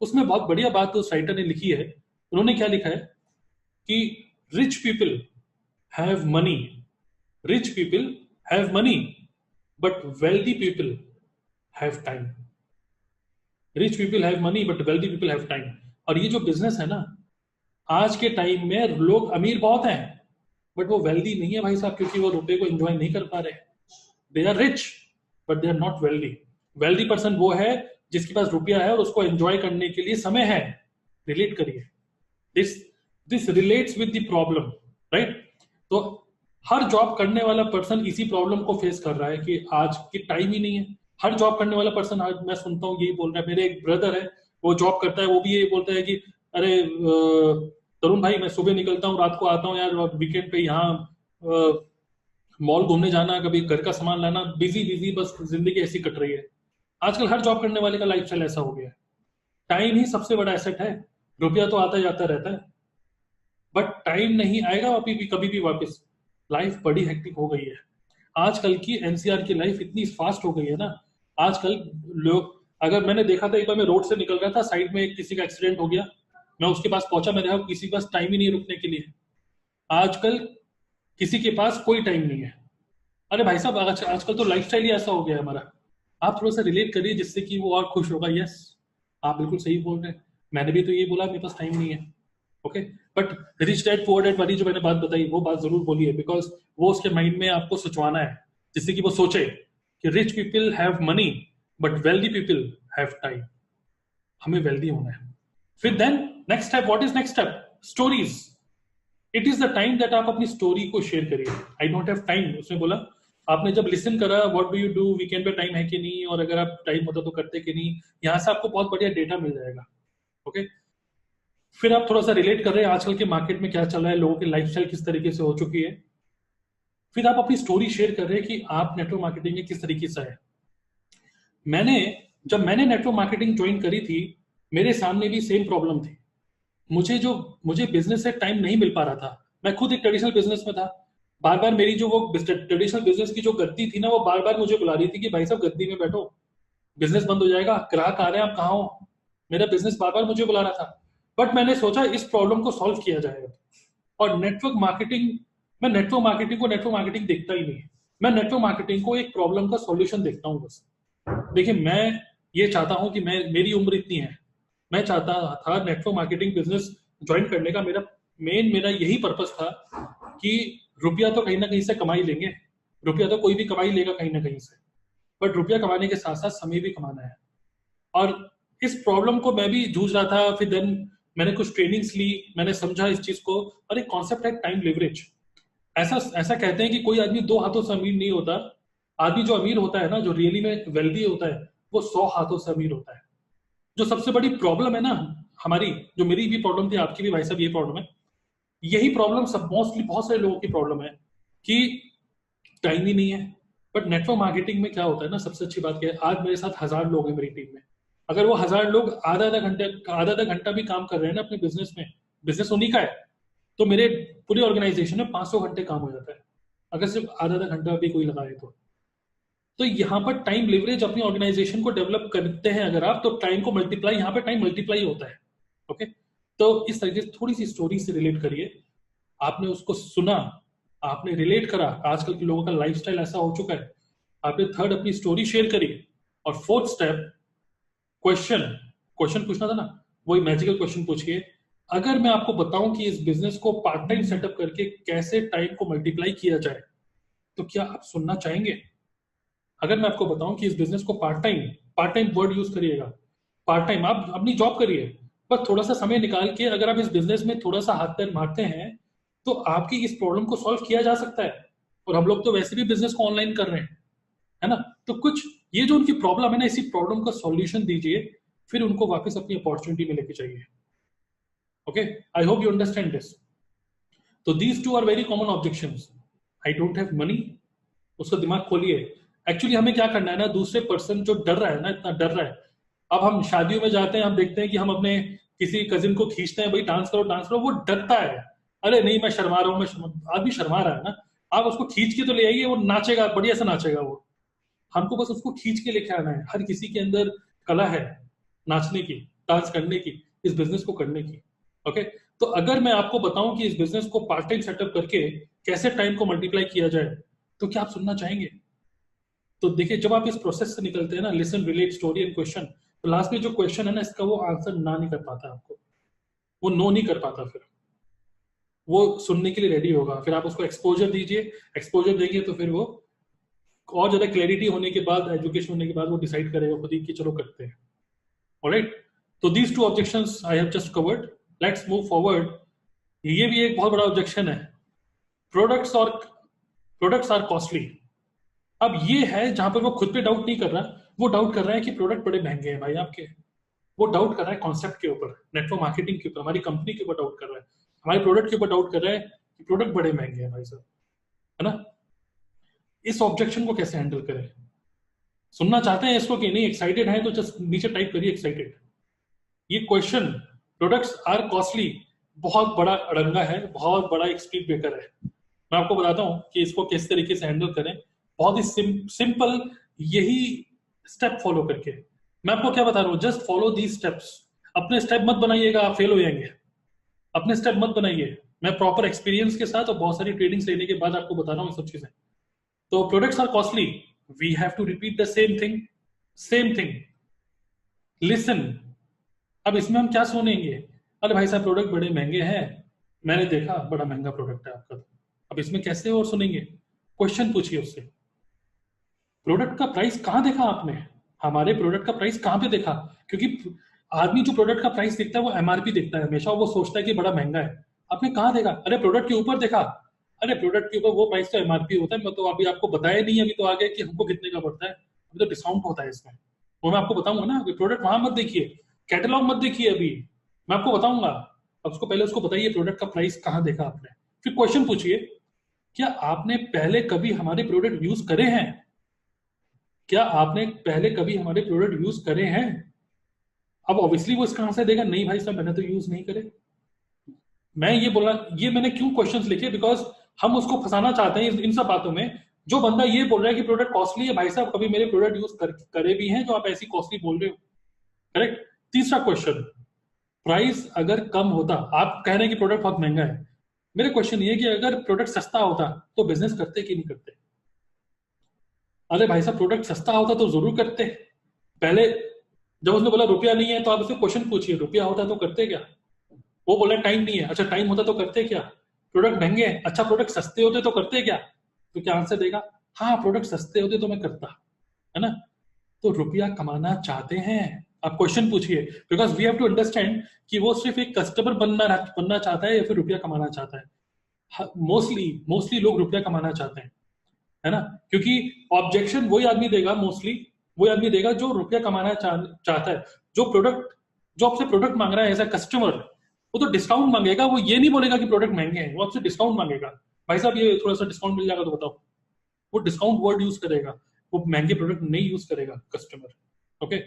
उसमें बहुत बढ़िया बात उस राइटर ने लिखी है। उन्होंने क्या लिखा है कि rich people have money, rich people have money, but wealthy people have time. Rich people have money but wealthy people have time. और ये जो बिजनेस है ना, आज के टाइम में लोग अमीर बहुत हैं, बट वो वेल्दी नहीं है भाई साहब, क्योंकि वो रुपए को एंजॉय नहीं कर पा रहे। They are rich but they are not wealthy. Wealthy person वो है जिसके पास रुपया है और उसको एंजॉय करने के लिए समय है। रिलेट करिए, this this relates with the problem, right. तो हर जॉब करने वाला पर्सन इसी प्रॉब्लम को फेस कर रहा है कि आज की टाइम ही नहीं है। हर जॉब करने वाला पर्सन, आज मैं सुनता हूँ यही बोल रहा है। मेरे एक ब्रदर है, वो जॉब करता है, वो भी यही बोलता है कि अरे तरुण भाई, मैं सुबह निकलता हूँ, रात को आता हूँ यार, वीकेंड पे यहाँ मॉल घूमने जाना, कभी घर का सामान लाना, बिजी बिजी, बस जिंदगी ऐसी कट रही है। आजकल हर जॉब करने वाले का लाइफस्टाइल ऐसा हो गया है। टाइम ही सबसे बड़ा एसेट है। रुपया तो आता जाता रहता है, बट टाइम नहीं आएगा अभी भी, कभी भी वापस। लाइफ बड़ी हेक्टिक हो गई है। आजकल की एनसीआर की लाइफ इतनी फास्ट हो गई है ना। आजकल लोग, अगर मैंने देखा था एक बार, मैं रोड से निकल रहा था, साइड में किसी का एक्सीडेंट हो गया, मैं उसके पास पहुंचा, मैं देखा किसी के पास टाइम ही नहीं रुकने के लिए। आजकल किसी के पास कोई टाइम नहीं है। अरे भाई साहब, आजकल तो लाइफस्टाइल ही ऐसा हो गया है हमारा। आप थोड़ा सा रिलेट करिए जिससे कि वो और खुश होगा। यस, आप बिल्कुल सही बोल रहे हैं, मैंने भी तो ये बोला मेरे पास टाइम नहीं है। Okay, but rich dad poor dad वाली जो मैंने बात बताई, वो बात जरूर बोली है, बिकॉज वो उसके माइंड में आपको सोचवाना है, जिससे कि वो सोचे कि rich people have money but wealthy people have time. हमें वेल्दी होना है। फिर then next step, what is next step, stories. It is the time that आप अपनी स्टोरी को शेयर करिए। आई डोंट हैव टाइम, उसने बोला, आपने जब लिसन करा what do you do, weekend पे टाइम है कि नहीं, और अगर आप टाइम होता तो करते कि नहीं, यहाँ से आपको बहुत बढ़िया डेटा मिल जाएगा। ओके, फिर आप थोड़ा सा रिलेट कर रहे हैं आजकल के मार्केट में क्या चल रहा है, लोगों की लाइफस्टाइल किस तरीके से हो चुकी है। फिर आप अपनी स्टोरी शेयर कर रहे हैं कि आप नेटवर्क मार्केटिंग में किस तरीके से है। मैंने, जब मैंने नेटवर्क मार्केटिंग ज्वाइन करी थी, मेरे सामने भी सेम प्रॉब्लम थी। मुझे बिजनेस से टाइम नहीं मिल पा रहा था। मैं खुद एक ट्रेडिशनल बिजनेस में था। बार बार मेरी जो वो ट्रेडिशनल बिजनेस की जो गद्दी थी ना, वो बार बार मुझे बुला रही थी कि भाई साहब गद्दी में बैठो, बिजनेस बंद हो जाएगा, ग्राहक आ रहे हैं, आप कहाँ हो। मेरा बिजनेस बार बार मुझे बुला रहा था। बट मैंने सोचा इस प्रॉब्लम को सॉल्व किया जाएगा। और नेटवर्क मार्केटिंग, मैं नेटवर्क मार्केटिंग को नेटवर्क मार्केटिंग देखता ही नहीं। मैं नेटवर्क मार्केटिंग को एक प्रॉब्लम का सॉल्यूशन देखता हूँ बस। देखिए, मैं ये चाहता हूँ कि मैं, मेरी उम्र इतनी है, मैं चाहता था नेटवर्क मार्केटिंग बिजनेस ज्वाइन करने का, मेरा यही पर्पस था कि रुपया तो कहीं ना कहीं से कमा ही लेंगे। रुपया तो कोई भी कमा ही लेगा कहीं ना कहीं से, बट रुपया कमाने के साथ साथ समय भी कमाना है। और इस प्रॉब्लम को मैं भी जूझ रहा था। फिर देन मैंने कुछ ट्रेनिंग्स ली, मैंने समझा इस चीज को। और एक कॉन्सेप्ट है टाइम लिवरेज। ऐसा ऐसा कहते हैं कि कोई आदमी दो हाथों से अमीर नहीं होता। आदमी जो अमीर होता है ना, जो रियली में वेल्दी होता है, वो 100 हाथों से अमीर होता है। जो सबसे बड़ी प्रॉब्लम है ना हमारी, जो मेरी भी प्रॉब्लम थी, आपकी भी भाई साहब ये प्रॉब्लम है, यही प्रॉब्लम सब मोस्टली बहुत सारे लोगों की प्रॉब्लम है कि टाइम ही नहीं है। बट नेटवर्क मार्केटिंग में क्या होता है ना, सबसे अच्छी बात क्या है, आज मेरे साथ 1000 लोग हैं मेरी टीम में। अगर वो 1000 लोग आधा आधा घंटा भी काम कर रहे हैं ना अपने बिजनेस में, बिजनेस उन्हीं का है, तो मेरे पूरे ऑर्गेनाइजेशन में 500 घंटे काम हो जाता है, अगर सिर्फ आधा आधा घंटा भी कोई लगाए तो यहाँ पर टाइम लिवरेज अपनी ऑर्गेनाइजेशन को डेवलप करते हैं अगर आप, तो टाइम को मल्टीप्लाई, यहाँ पर टाइम मल्टीप्लाई होता है। ओके, तो इस तरीके से थोड़ी सी स्टोरी से रिलेट करिए। आपने उसको सुना, आपने रिलेट करा, आजकल के लोगों का लाइफस्टाइल ऐसा हो चुका है, आपने थर्ड अपनी स्टोरी शेयर करी, और फोर्थ स्टेप क्वेश्चन, क्वेश्चन पूछना था ना, वही मैजिकल क्वेश्चन पूछिए अगर मैं आपको बताऊं कि इस बिजनेस को पार्ट टाइम सेटअप करके कैसे टाइम को मल्टीप्लाई किया जाए, तो क्या आप सुनना चाहेंगे? अगर मैं आपको बताऊं कि इस बिजनेस को पार्ट टाइम वर्ड यूज करिएगा, पार्ट टाइम आप अपनी जॉब करिए, बस थोड़ा सा समय निकाल के अगर आप इस बिजनेस में थोड़ा सा हाथ पैर मारते हैं, तो आपकी इस प्रॉब्लम को सॉल्व किया जा सकता है। और हम लोग तो वैसे भी बिजनेस को ऑनलाइन कर रहे हैं, है ना? तो कुछ ये जो उनकी प्रॉब्लम है ना, इसी प्रॉब्लम का सॉल्यूशन दीजिए, फिर उनको वापस अपनी अपॉर्चुनिटी में लेके जाइए। Okay, I hope you understand this. तो these two are very common objections. I don't have money, उसका दिमाग खोलिए। एक्चुअली हमें क्या करना है ना, दूसरे पर्सन जो डर रहा है ना, इतना डर रहा है, अब हम शादियों में जाते हैं, हम देखते हैं कि हम अपने किसी कजिन को खींचते हैं, भाई डांस करो, वो डरता है। अरे नहीं, मैं शर्मा रहा हूँ, आदमी शर्मा रहा है ना, आप उसको खींच के तो ले आइए, वो नाचेगा, बढ़िया से नाचेगा वो। हमको बस उसको खींच के लेके आना है। हर किसी के अंदर कला है नाचने की, डांस करने की, इस बिजनेस को करने की। ओके, तो अगर मैं आपको बताऊं कि इस बिजनेस को पार्ट टाइम सेटअप करके कैसे टाइम को मल्टीप्लाई किया जाए, तो क्या आप सुनना चाहेंगे? तो देखिए, जब आप इस प्रोसेस से निकलते हैं ना, listen, relate, story and question, तो लास्ट में जो क्वेश्चन है ना, इसका वो आंसर ना नहीं कर पाता आपको, वो नो नहीं कर पाता, फिर वो सुनने के लिए रेडी होगा। फिर आप उसको एक्सपोजर दीजिए, एक्सपोजर देंगे तो फिर वो और ज्यादा क्लैरिटी होने के बाद, एजुकेशन होने के बाद वो डिसाइड करेगा खुद ही कि चलो करते हैं। ऑलराइट, तो these to objections I have just covered. Let's move forward. ये भी एक बहुत बड़ा ऑब्जेक्शन है, प्रोडक्ट्स और प्रोडक्ट्स आर कॉस्टली। अब ये है जहां पर वो खुद पे डाउट नहीं कर रहा, वो डाउट कर रहा है कि प्रोडक्ट बड़े महंगे हैं भाई आपके। वो डाउट कर रहा है कॉन्सेप्ट के ऊपर, नेटवर्क मार्केटिंग के ऊपर, हमारी कंपनी के ऊपर डाउट कर रहा है, हमारे प्रोडक्ट के ऊपर डाउट कर रहा है कि प्रोडक्ट बड़े महंगे हैं भाई साहब, है ना? इस ऑब्जेक्शन को कैसे हैंडल करें? सुनना चाहते हैं इसको कि नहीं? एक्साइटेड है तो जस्ट नीचे टाइप करिए एक्साइटेड। ये क्वेश्चन, प्रोडक्ट्स आर कॉस्टली, बहुत बड़ा अड़ंगा है, बहुत बड़ा एक स्पीड ब्रेकर है। मैं आपको बताता हूं कि इसको किस तरीके से हैंडल करें, बहुत ही सिंपल, यही स्टेप फॉलो करके। मैं आपको क्या बता रहा हूँ, जस्ट फॉलो दीज स्टेप्स। अपने स्टेप मत बनाइएगा, आप फेल हो जाएंगे। अपने स्टेप मत बनाइए। मैं प्रॉपर एक्सपीरियंस के साथ और बहुत सारी ट्रेनिंग्स लेने के बाद आपको बता रहा हूँ सब चीजें। तो products are costly, we have to repeat the same thing, listen. अब इसमें हम क्या सुनेंगे? अरे भाई साहब, प्रोडक्ट बड़े महंगे हैं, मैंने देखा बड़ा महंगा प्रोडक्ट है आपका। अब इसमें कैसे और सुनेंगे? क्वेश्चन पूछिए उससे, प्रोडक्ट का प्राइस कहाँ देखा आपने? हमारे प्रोडक्ट का प्राइस कहाँ पे देखा? क्योंकि आदमी जो प्रोडक्ट का प्राइस देखता है वो एमआरपी देखता है हमेशा, वो सोचता है कि बड़ा महंगा है। आपने कहाँ देखा? अरे प्रोडक्ट के ऊपर देखा। अरे प्रोडक्ट के ऊपर वो प्राइस तो एमआरपी होता है, मैं तो अभी आपको बताया नहीं, अभी तो आगे कि हमको कितने का पड़ता है, अभी तो डिस्काउंट होता है इसमें, वो मैं आपको बताऊंगा ना। अभी प्रोडक्ट वहां मत देखिए, कैटलॉग मत देखिए, अभी मैं आपको बताऊंगा। अब उसको पहले उसको बताइए प्रोडक्ट का प्राइस कहाँ देखा आपने, फिर क्वेश्चन पूछिए, क्या आपने पहले कभी हमारे प्रोडक्ट यूज करे हैं? क्या आपने पहले कभी हमारे प्रोडक्ट यूज करे हैं? अब ऑब्वियसली वो इसका आंसर देगा, नहीं भाई साहब मैंने तो यूज नहीं करे। मैं ये बोला, ये मैंने क्यों क्वेश्चंस लिखे, बिकॉज हम उसको फंसाना चाहते हैं इन सब बातों में। जो बंदा ये बोल रहा है कि प्रोडक्ट कॉस्टली है, भाई साहब कभी मेरे प्रोडक्ट यूज करे भी हैं जो आप ऐसी कॉस्टली बोल रहे हो? करेक्ट। तीसरा क्वेश्चन, प्राइस अगर कम होता, आप कह रहे हैं कि प्रोडक्ट बहुत महंगा है, मेरे क्वेश्चन ये कि अगर प्रोडक्ट सस्ता होता तो बिजनेस करते कि नहीं करते? अरे भाई साहब, प्रोडक्ट सस्ता होता तो जरूर करते। पहले जब उसने बोला रुपया नहीं है, तो आप उससे क्वेश्चन पूछिए, रुपया होता तो करते क्या? वो बोला टाइम नहीं है, अच्छा टाइम होता तो करते क्या? प्रोडक्ट महंगे हैं, अच्छा प्रोडक्ट सस्ते होते तो करते क्या? तो क्या आंसर देगा? हाँ, प्रोडक्ट सस्ते होते तो मैं करता, है ना? तो रुपया कमाना चाहते हैं, आप क्वेश्चन पूछिए, because we have to understand कि वो सिर्फ एक कस्टमर बनना चाहता है या फिर रुपया कमाना चाहता है। मोस्टली मोस्टली लोग रुपया कमाना चाहते हैं, है ना? क्योंकि ऑब्जेक्शन वही आदमी देगा, मोस्टली वही आदमी देगा जो रुपया कमाना चाहता है। जो आपसे प्रोडक्ट मांग रहा है एज अ कस्टमर, वो तो डिस्काउंट मांगेगा, वो ये नहीं बोलेगा कि प्रोडक्ट महंगे हैं, वो आपसे डिस्काउंट मांगेगा। भाई साहब ये थोड़ा सा डिस्काउंट मिल जाएगा तो बताओ, वो डिस्काउंट वर्ड यूज करेगा, वो महंगे प्रोडक्ट नहीं यूज करेगा कस्टमर। ओके,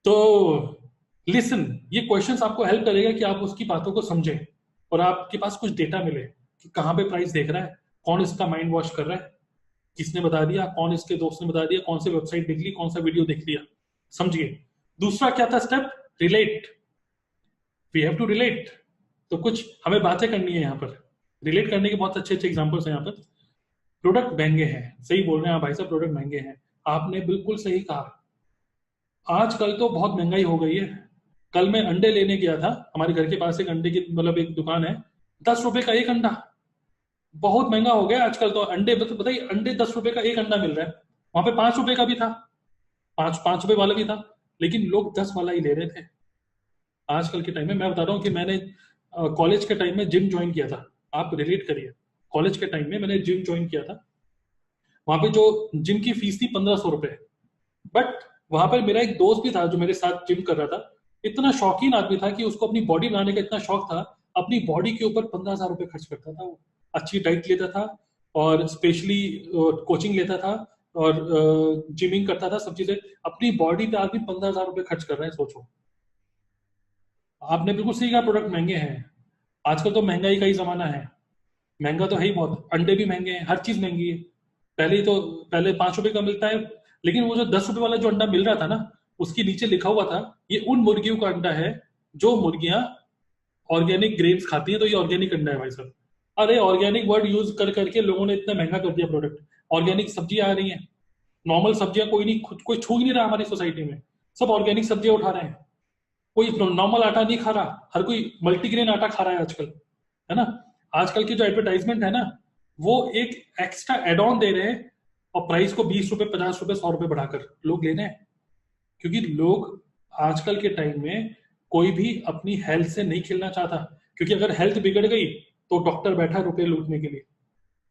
तो लिसन, ये क्वेश्चंस आपको हेल्प करेगा कि आप उसकी बातों को समझें और आपके पास कुछ डेटा मिले कि कहाँ पे प्राइस देख रहा है, कौन इसका माइंड वॉश कर रहा है, किसने बता दिया, कौन इसके दोस्त ने बता दिया, कौन सी वेबसाइट देख ली, कौन सा वीडियो देख लिया, समझिए। दूसरा क्या था step? Relate. We have to relate. तो कुछ हमें बातें करनी है यहाँ पर, रिलेट करने के बहुत अच्छे अच्छे एग्जांपल्स हैं यहाँ पर। प्रोडक्ट महंगे हैं, सही बोल रहे हैं आप भाई साहब, प्रोडक्ट महंगे हैं, आपने बिल्कुल सही कहा। आजकल तो बहुत महंगाई हो गई है, कल मैं अंडे लेने गया था, हमारे घर के पास एक अंडे की मतलब एक दुकान है, 10 रुपए का एक अंडा। बहुत महंगा हो गया आजकल तो अंडे, बताइए अंडे 10 रुपए का एक अंडा मिल रहा है, वहां पे 5 रुपए का भी था, पांच 5 रुपए वाला भी था, लेकिन लोग 10 वाला ही ले रहे थे। आजकल के टाइम में मैं बता रहा हूँ कि मैंने कॉलेज के टाइम में जिम ज्वाइन किया था, आप रिलेट करिए, कॉलेज के टाइम में मैंने जिम ज्वाइन किया था, वहां पे जो जिम की फीस थी 1500 रुपए। बट वहां पर मेरा एक दोस्त भी था जो मेरे साथ जिम कर रहा था, इतना शौकीन आदमी था कि उसको अपनी बॉडी बनाने का इतना शौक था, अपनी बॉडी के ऊपर 15,000 रुपए खर्च करता था वो, अच्छी डाइट लेता था और स्पेशली कोचिंग लेता था और जिमिंग करता था, सब चीजें, अपनी बॉडी पे आदमी 15,000 रुपए खर्च कर रहे हैं, सोचो। आपने बिल्कुल सही कहा, प्रोडक्ट महंगे हैं, आजकल तो महंगाई का ही जमाना है, महंगा तो है ही बहुत, अंडे भी महंगे हैं, हर चीज महंगी है। पहले ही तो, पहले 5 रुपए का मिलता है, लेकिन वो जो 10 रुपए वाला जो अंडा मिल रहा था ना, उसके नीचे लिखा हुआ था ये उन मुर्गियों का अंडा है जो मुर्गियां ऑर्गेनिक ग्रेन्स खाती हैं, तो ये ऑर्गेनिक अंडा है भाई साहब। अरे ऑर्गेनिक वर्ड यूज कर करके लोगों ने इतना महंगा कर दिया प्रोडक्ट। ऑर्गेनिक सब्जियां आ रही हैं, नॉर्मल सब्जियां कोई नहीं, खुद कोई छू ही नहीं रहा हमारी सोसाइटी में, सब ऑर्गेनिक सब्जियां उठा रहे हैं, कोई नॉर्मल आटा नहीं खा रहा, हर कोई मल्टीग्रेन आटा खा रहा है आजकल, है ना। आजकल की जो एडवर्टाइजमेंट है ना, वो एक एक्स्ट्रा एड ऑन दे रहे हैं और प्राइस को 20 रुपए 50 रुपए 100 रुपए बढ़ाकर लोग ले रहे हैं, क्योंकि लोग आजकल के टाइम में कोई भी अपनी हेल्थ से नहीं खेलना चाहता, क्योंकि अगर हेल्थ बिगड़ गई तो डॉक्टर बैठा है रुपए लूटने के लिए,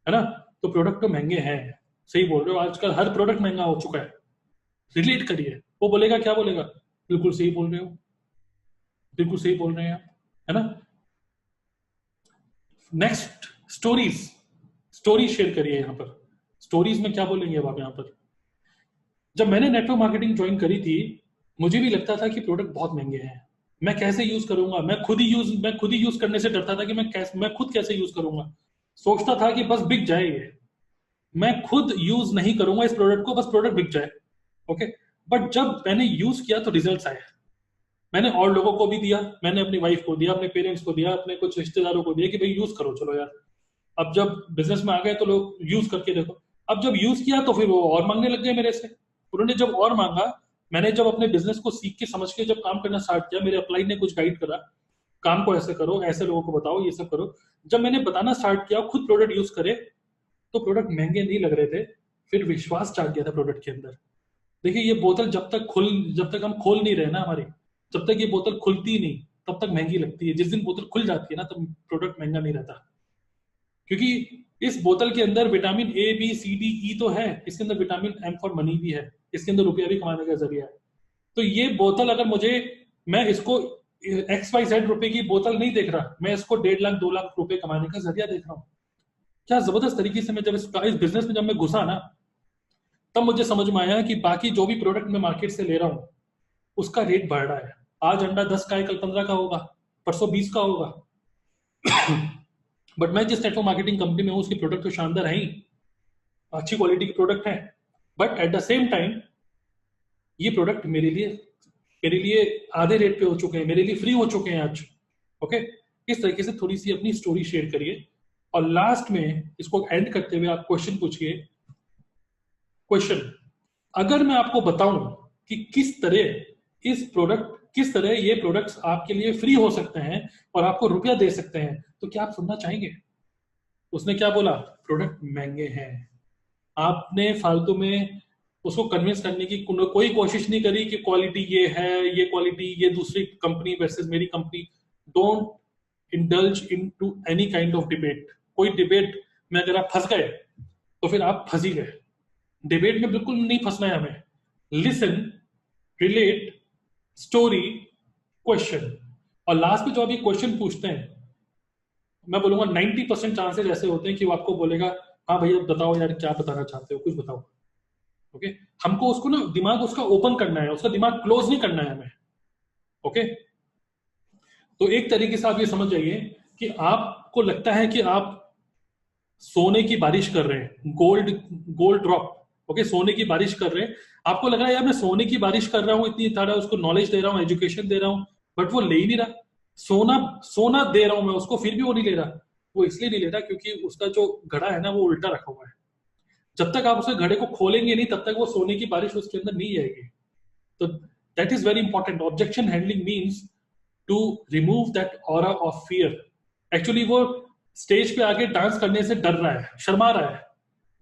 है ना। तो प्रोडक्ट तो महंगे हैं, सही बोल रहे हो, आजकल हर प्रोडक्ट महंगा हो चुका है। रिलेट करिए, वो बोलेगा क्या बोलेगा, बिल्कुल सही बोल रहे हो, बिल्कुल सही बोल रहे हैं आप, है ना। नेक्स्ट, स्टोरीज, स्टोरी शेयर करिए यहाँ पर, स्टोरीज में क्या बोलेंगे अब आप यहाँ पर। जब मैंने नेटवर्क मार्केटिंग ज्वाइन करी थी, मुझे भी लगता था कि प्रोडक्ट बहुत महंगे हैं, मैं कैसे यूज करूंगा, मैं खुद ही यूज करने से डरता था कि मैं खुद कैसे यूज करूंगा, सोचता था कि बस बिक जाए ये, मैं खुद यूज नहीं करूंगा इस प्रोडक्ट को, बस प्रोडक्ट बिक जाए, ओके। बट जब मैंने यूज किया तो रिजल्ट्स आए, मैंने और लोगों को भी दिया, मैंने अपनी वाइफ को दिया, अपने पेरेंट्स को दिया, अपने कुछ रिश्तेदारों को दिया कि भाई यूज करो, चलो यार। अब जब बिजनेस में आ गए तो लोग यूज करके देखो, अब जब यूज किया तो फिर वो और मांगने लग गए मेरे से, उन्होंने जब और मांगा, मैंने जब अपने बिजनेस को सीख के समझ के जब काम करना स्टार्ट किया, मेरे अपलाइन ने कुछ गाइड करा, काम को ऐसे करो, ऐसे लोगों को बताओ, ये सब करो, जब मैंने बताना स्टार्ट किया, खुद प्रोडक्ट यूज करे, तो प्रोडक्ट महंगे नहीं लग रहे थे, फिर विश्वास जाग गया था प्रोडक्ट के अंदर। देखिए ये बोतल जब तक हम खोल नहीं रहे ना हमारी, जब तक ये बोतल खुलती नहीं तब तक महंगी लगती है, जिस दिन बोतल खुल जाती है ना तब प्रोडक्ट महंगा नहीं रहता, क्योंकि इस बोतल के अंदर vitamin A B C D E तो है, इसके अंदर विटामिन एम फॉर मनी भी है, इसके अंदर रुपया भी कमाने का जरिया है। तो ये बोतल अगर मुझे, मैं इसको XYZ रुपए की बोतल नहीं देख रहा, मैं इसको 1.5 लाख 2 लाख रुपए कमाने का जरिया देख रहा हूँ। क्या जबरदस्त तरीके से मैं जब इस बिजनेस में जब मैं घुसा ना, तब मुझे समझ में आया कि बाकी जो भी प्रोडक्ट मैं मार्केट से ले रहा हूँ उसका रेट बढ़ रहा है, आज अंडा 10 का है, कल 15 का होगा, परसों 20 का होगा। बट मैं जिस नेटवर्क मार्केटिंग कंपनी में हूँ उसकी प्रोडक्ट तो शानदार है ही, अच्छी क्वालिटी की प्रोडक्ट है, but at the same time ये प्रोडक्ट मेरे लिए आधे रेट पे हो चुके हैं, मेरे लिए फ्री हो चुके हैं आज, ओके। इस तरीके से थोड़ी सी अपनी स्टोरी शेयर करिए, और लास्ट में इसको एंड करते हुए आप क्वेश्चन पूछिए। क्वेश्चन, अगर मैं आपको बताऊं कि किस तरह ये प्रोडक्ट्स आपके लिए फ्री हो सकते हैं और आपको रुपया दे सकते हैं, तो क्या आप सुनना चाहेंगे। उसने क्या बोला, प्रोडक्ट महंगे हैं। आपने फालतू में उसको कन्विंस करने की कोई कोशिश नहीं करी कि क्वालिटी ये है, ये क्वालिटी, ये दूसरी कंपनी वर्सेस मेरी company. Don't indulge in to any kind of debate. कोई डिबेट में अगर आप फंस गए तो फिर आप फंस ही गए। डिबेट में बिल्कुल नहीं फंसना है हमें। लिसन, रिलेट, स्टोरी, क्वेश्चन, और लास्ट में जो अभी क्वेश्चन पूछते हैं, मैं बोलूंगा 90% चांसेस ऐसे होते हैं कि वो आपको बोलेगा हाँ भैया बताओ यार क्या बताना चाहते हो, कुछ बताओ, ओके। हमको उसको ना दिमाग उसका ओपन करना है, उसका दिमाग क्लोज नहीं करना है हमें, ओके। तो एक तरीके से आप ये समझ जाइए कि आपको लगता है कि आप सोने की बारिश कर रहे हैं, गोल्ड गोल्ड ड्रॉप, ओके, सोने की बारिश कर रहे हैं। आपको लग रहा है यार मैं सोने की बारिश कर रहा हूँ, इतनी सारा उसको नॉलेज दे रहा हूँ, एजुकेशन दे रहा हूँ, बट वो ले ही नहीं रहा। सोना सोना दे रहा हूं मैं उसको, फिर भी वो नहीं ले रहा। वो इसलिए नहीं ले रहा क्योंकि उसका जो घड़ा है ना वो उल्टा रखा हुआ है। जब तक आप उसे घड़े को खोलेंगे नहीं तब तक वो सोने की बारिश उसके अंदर नहीं आएगी। तो That is very important. Objection handling means to remove that aura of fear. Actually वो स्टेज पे आके डांस करने से डर रहा है, शर्मा रहा है,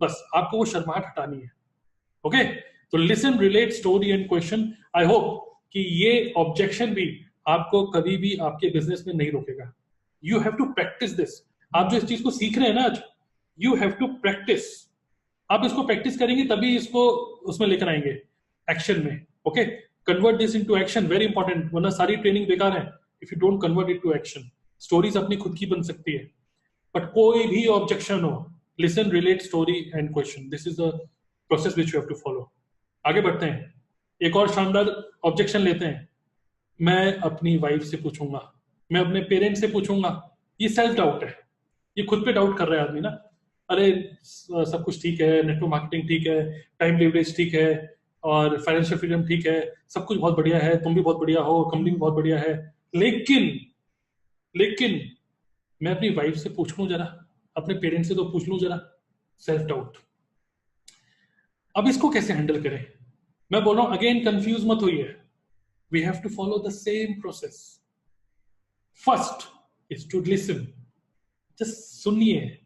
बस आपको वो शर्माहट हटानी है. ओके, तो listen, relate, story and question. I hope कि ये ऑब्जेक्शन भी आपको कभी भी आपके बिजनेस में नहीं रोकेगा. You have to practise this. आप जो इस चीज को सीख रहे हैं ना आज, यू हैव टू प्रैक्टिस. आप इसको प्रैक्टिस करेंगे तभी इसको उसमें लेकर आएंगे एक्शन में. Okay, convert this into action, very important, वरना सारी ट्रेनिंग बेकार है if you don't convert it to action. Stories अपनी खुद की बन सकती है, बट कोई भी ऑब्जेक्शन हो, listen, relate, story and question, this is the process which you have to follow. आगे बढ़ते हैं. एक और शानदार ऑब्जेक्शन लेते हैं. मैं अपनी वाइफ से पूछूंगा, मैं अपने पेरेंट्स से पूछूंगा. ये सेल्फ डाउट है, ये खुद पे डाउट कर रहा है आदमी ना. अरे सब कुछ ठीक है, नेटवर्क मार्केटिंग ठीक है, टाइम लिवरेज ठीक है, और फाइनेंशियल फ्रीडम ठीक है, सब कुछ बहुत बढ़िया है, तुम भी बहुत बढ़िया हो, कंपनी भी बहुत बढ़िया है, लेकिन लेकिन मैं अपनी वाइफ से पूछ लूं जरा, अपने पेरेंट्स से तो पूछ लूं जरा. Self doubt. अब इसको कैसे हैंडल करें? मैं बोल रहा हूं अगेन, कंफ्यूज मत होइए. We have to follow the same process. First is to listen. Just सुनिए.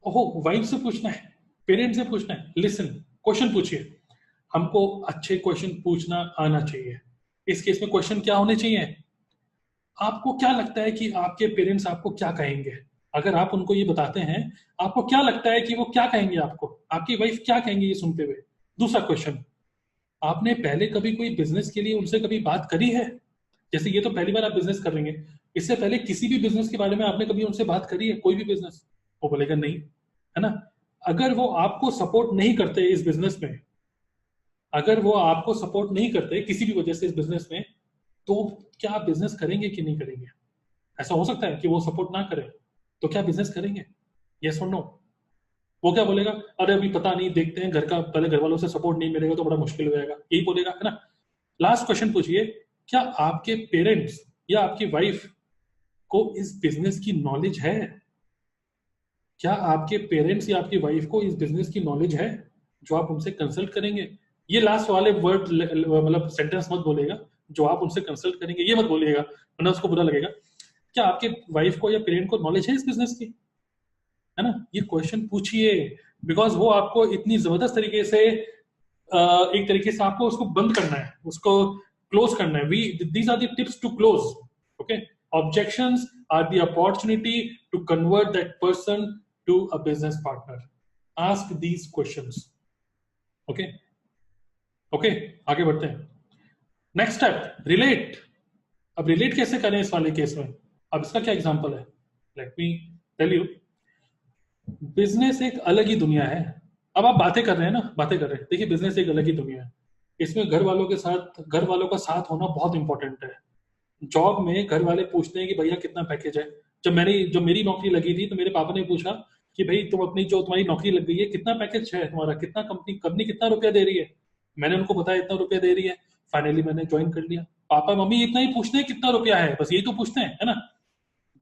ओहो, वाइफ से पूछना है, पेरेंट्स से पूछना है, लिसन, क्वेश्चन पूछिए. हमको अच्छे क्वेश्चन पूछना आना चाहिए. इस केस में क्वेश्चन क्या होने चाहिए? आपको क्या लगता है कि आपके पेरेंट्स आपको क्या कहेंगे? अगर आप उनको ये बताते हैं, आपको क्या लगता है कि वो क्या कहेंगे आपको, आपकी वाइफ क्या कहेंगे ये सुनते हुए? दूसरा क्वेश्चन, आपने पहले कभी कोई बिजनेस के लिए उनसे कभी बात करी है? जैसे ये तो पहली बार आप बिजनेस कर रहे हैं, इससे पहले किसी भी बिजनेस के बारे में आपने कभी उनसे बात करी है? कोई भी बिजनेस? वो बोलेगा नहीं, है ना. अगर वो आपको सपोर्ट नहीं करते इस बिजनेस में, अगर वो आपको सपोर्ट नहीं करते किसी भी वजह से इस बिजनेस में, तो क्या आप बिजनेस करेंगे कि नहीं करेंगे? ऐसा हो सकता है कि वो सपोर्ट ना करे, तो क्या बिजनेस करेंगे? यस और नो? वो क्या बोलेगा? अरे अभी पता नहीं, देखते हैं, घर का पहले घर वालों से सपोर्ट नहीं मिलेगा तो बड़ा मुश्किल हो जाएगा, यही बोलेगा, है ना. लास्ट क्वेश्चन पूछिए, क्या आपके पेरेंट्स या आपकी वाइफ को इस बिजनेस की नॉलेज है? क्या आपके पेरेंट्स या आपकी वाइफ को इस बिजनेस की नॉलेज है जो आप उनसे कंसल्ट करेंगे? ये लास्ट वाले वर्ड मतलब सेंटेंस मत बोलेगा, जो आप उनसे कंसल्ट करेंगे ये मत बोलिएगा, वरना उसको बुरा लगेगा. क्या आपके वाइफ को या पेरेंट को नॉलेज है इस बिजनेस की, है ना? ये क्वेश्चन पूछिए, बिकॉज वो आपको इतनी जबरदस्त तरीके से एक तरीके से आपको उसको बंद करना है, उसको क्लोज करना है. These are the tips to close. Okay, objections are the opportunity to convert that person to a business partner. Ask these questions. Okay okay, आगे बढ़ते हैं. Next step, relate. अब रिलेट कैसे करें इस वाले केस में? अब इसका क्या एग्जांपल है? Let me tell you. Business एक अलग ही दुनिया है. अब आप बातें कर रहे हैं ना, बातें कर रहे हैं, देखिए बिजनेस एक अलग ही दुनिया है. इसमें घर वालों का साथ होना बहुत इंपॉर्टेंट है. जॉब में घर वाले पूछते हैं कि भैया कितना पैकेज है. जब मेरी नौकरी लगी थी तो मेरे पापा ने पूछा कि भाई तुम अपनी जो तुम्हारी नौकरी लग गई है, कितना पैकेज है तुम्हारा, कितना कंपनी कितना रुपया दे रही है? मैंने उनको बताया इतना रुपया दे रही है. फाइनली मैंने ज्वाइन कर लिया. पापा मम्मी इतना ही पूछते हैं कितना रुपया है, बस यही तो पूछते हैं, है ना.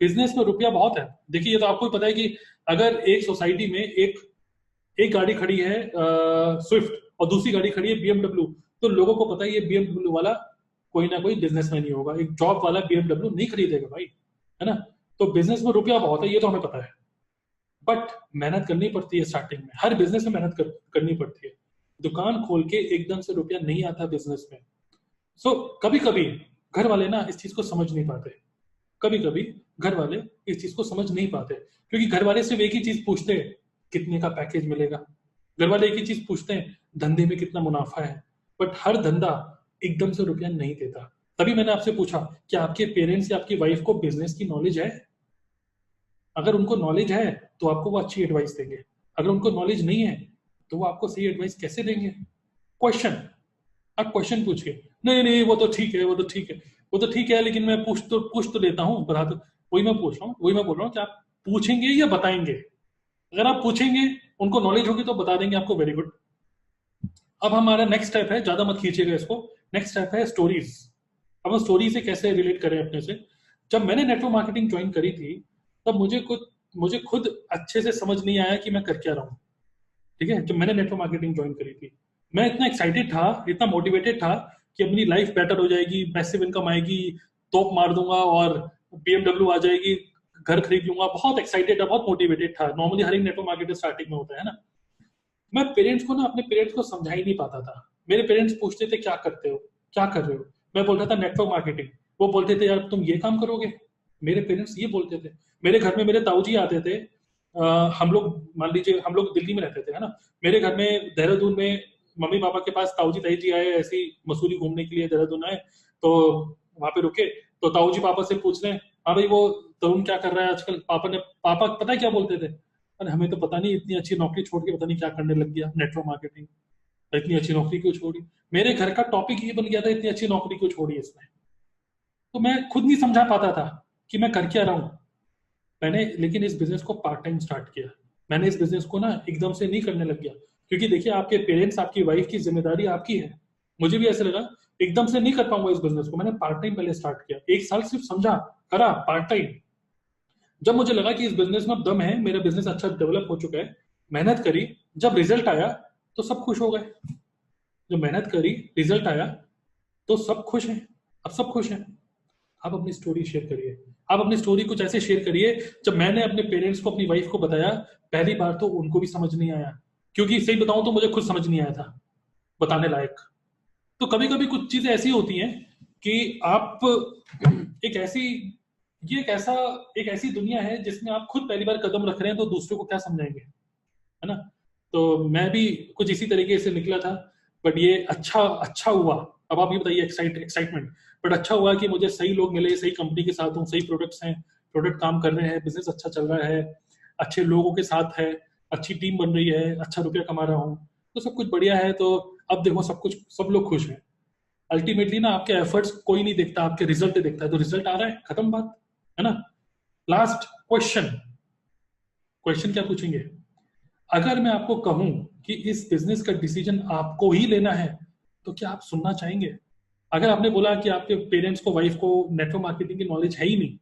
बिजनेस में रुपया बहुत है. देखिए ये तो आपको पता है कि अगर एक सोसाइटी में एक गाड़ी खड़ी है स्विफ्ट और दूसरी गाड़ी खड़ी है बीएमडब्ल्यू, तो लोगों को पता है ये बीएमडब्ल्यू वाला कोई ना कोई बिजनेसमैन ही होगा. एक जॉब वाला बीएमडब्ल्यू नहीं खरीदेगा भाई, है ना. तो बिजनेस में रुपया बहुत है, ये तो हमें पता है, बट मेहनत करनी पड़ती है. स्टार्टिंग में हर बिजनेस में मेहनत करनी पड़ती है. दुकान खोल के एकदम से रुपया नहीं आता बिजनेस में. सो कभी कभी घर वाले ना इस चीज को समझ नहीं पाते. कभी कभी घर वाले इस चीज को समझ नहीं पाते, क्योंकि घर वाले सिर्फ एक ही चीज पूछते हैं, कितने का पैकेज मिलेगा. घर वाले एक ही चीज पूछते हैं, धंधे में कितना मुनाफा है. बट हर धंधा एकदम से रुपया नहीं देता. तभी मैंने आपसे पूछा कि आपके पेरेंट्स या आपकी वाइफ को बिजनेस की नॉलेज है? अगर उनको नॉलेज है तो आपको वो अच्छी एडवाइस देंगे. अगर उनको नॉलेज नहीं है तो वो आपको सही एडवाइस कैसे देंगे? क्वेश्चन, आप क्वेश्चन पूछिए. नहीं नहीं वो तो ठीक है, वो तो ठीक है, लेकिन मैं पूछ तो लेता हूँ, बता दो. वही मैं पूछ रहा हूँ, वही मैं बोल रहा हूँ कि आप पूछेंगे या बताएंगे. अगर आप पूछेंगे, उनको नॉलेज होगी तो बता देंगे आपको, वेरी गुड. अब हमारा नेक्स्ट स्टेप है, ज्यादा मत खींचिएगा इसको, नेक्स्ट स्टेप है स्टोरीज. अब हम स्टोरी से कैसे रिलेट करें अपने से. जब मैंने नेटवर्क मार्केटिंग ज्वाइन करी थी तब मुझे खुद अच्छे से समझ नहीं आया कि मैं कर क्या रहा हूँ. ठीक है, जब मैंने नेटवर्क मार्केटिंग ज्वाइन करी थी मैं इतना एक्साइटेड था, इतना मोटिवेटेड था कि अपनी लाइफ बेटर हो जाएगी, पैसिव इनकम आएगी, तोप मार दूंगा और BMW आ जाएगी, घर खरीद लूंगा, बहुत एक्साइटेड था, बहुत मोटिवेटेड था। नॉर्मली हर एक नेटवर्क मार्केटर स्टार्टिंग में होता है ना। मैं पेरेंट्स को ना, अपने पेरेंट्स को समझा ही नहीं पाता था। मेरे पेरेंट्स पूछते थे क्या करते हो, क्या कर रहे हो, मैं बोलता था नेटवर्क मार्केटिंग। वो बोलते थे यार तुम ये काम करोगे, मेरे पेरेंट्स ये बोलते थे। मेरे घर में मेरे ताऊजी आते थे, हम लोग मान लीजिए हम लोग दिल्ली में रहते थे, है ना। मेरे घर में देहरादून में मम्मी पापा के पास ताऊजी ताई जी आए, ऐसी मसूरी घूमने के लिए देहरादून आए, तो वहां पे रुके। तो ताऊजी पापा से पूछ रहे हैं, हाँ भाई वो तरुण क्या कर रहा है आजकल। पापा पता है क्या बोलते थे, अरे हमें तो पता नहीं, इतनी अच्छी नौकरी छोड़ के पता नहीं क्या करने लग गया नेटवर्क मार्केटिंग, इतनी अच्छी नौकरी क्यों छोड़ी। मेरे घर का टॉपिक ये बन गया था, इतनी अच्छी नौकरी क्यों छोड़ी इसने। तो मैं खुद नहीं समझा पाता था कि मैं कर क्या रहा हूं। मैंने लेकिन इस बिजनेस को पार्ट टाइम स्टार्ट किया। मैंने इस बिजनेस को ना एकदम से नहीं करने लग गया, क्योंकि देखिए आपके पेरेंट्स, आपकी वाइफ की जिम्मेदारी आपकी है। मुझे भी ऐसे लगा एकदम से नहीं कर पाऊंगा इस बिजनेस को। मैंने पार्ट टाइम पहले स्टार्ट किया, 1 साल सिर्फ समझा, करा पार्ट टाइम। जब मुझे लगा कि इस बिजनेस में अब दम है, मेरा बिजनेस अच्छा डेवलप हो चुका है, मेहनत करी, जब रिजल्ट आया तो सब खुश हो गए। जब मेहनत करी, रिजल्ट आया, तो सब खुश हैं। अब सब खुश हैं। आप अपनी स्टोरी शेयर करिए। आप अपनी स्टोरी कुछ ऐसे शेयर करिए, जब मैंने अपने पेरेंट्स को, अपनी वाइफ को बताया पहली बार, तो उनको भी समझ नहीं आया, क्योंकि सही बताऊं तो मुझे खुद समझ नहीं आया था बताने लायक। तो कभी कभी कुछ चीजें ऐसी होती हैं कि आप एक ऐसी ये एक ऐसी दुनिया है जिसमें आप खुद पहली बार कदम रख रहे हैं, तो दूसरों को क्या समझाएंगे, है ना। तो मैं भी कुछ इसी तरीके से निकला था, बट ये अच्छा अच्छा हुआ। अब आप ये बताइए, एक्साइटमेंट। बट अच्छा हुआ कि मुझे सही लोग मिले, सही कंपनी के साथ हूँ, सही प्रोडक्ट्स हैं, प्रोडक्ट काम कर रहे हैं, बिजनेस अच्छा चल रहा है, अच्छे लोगों के साथ है, अच्छी टीम बन रही है, अच्छा रुपया कमा रहा हूँ, तो सब कुछ बढ़िया है। तो अब देखो सब कुछ, सब लोग खुश हैं। अल्टीमेटली ना आपके एफर्ट्स कोई नहीं देखता, आपके रिजल्ट देखता है। तो रिजल्ट आ रहा है, खत्म बात, है ना। लास्ट क्वेश्चन, क्वेश्चन क्या पूछेंगे, अगर मैं आपको कहूं कि इस बिजनेस का डिसीजन आपको ही लेना है, तो क्या आप सुनना चाहेंगे। अगर आपने बोला कि आपके पेरेंट्स को, वाइफ को नेटवर्क मार्केटिंग की नॉलेज है ही नहीं,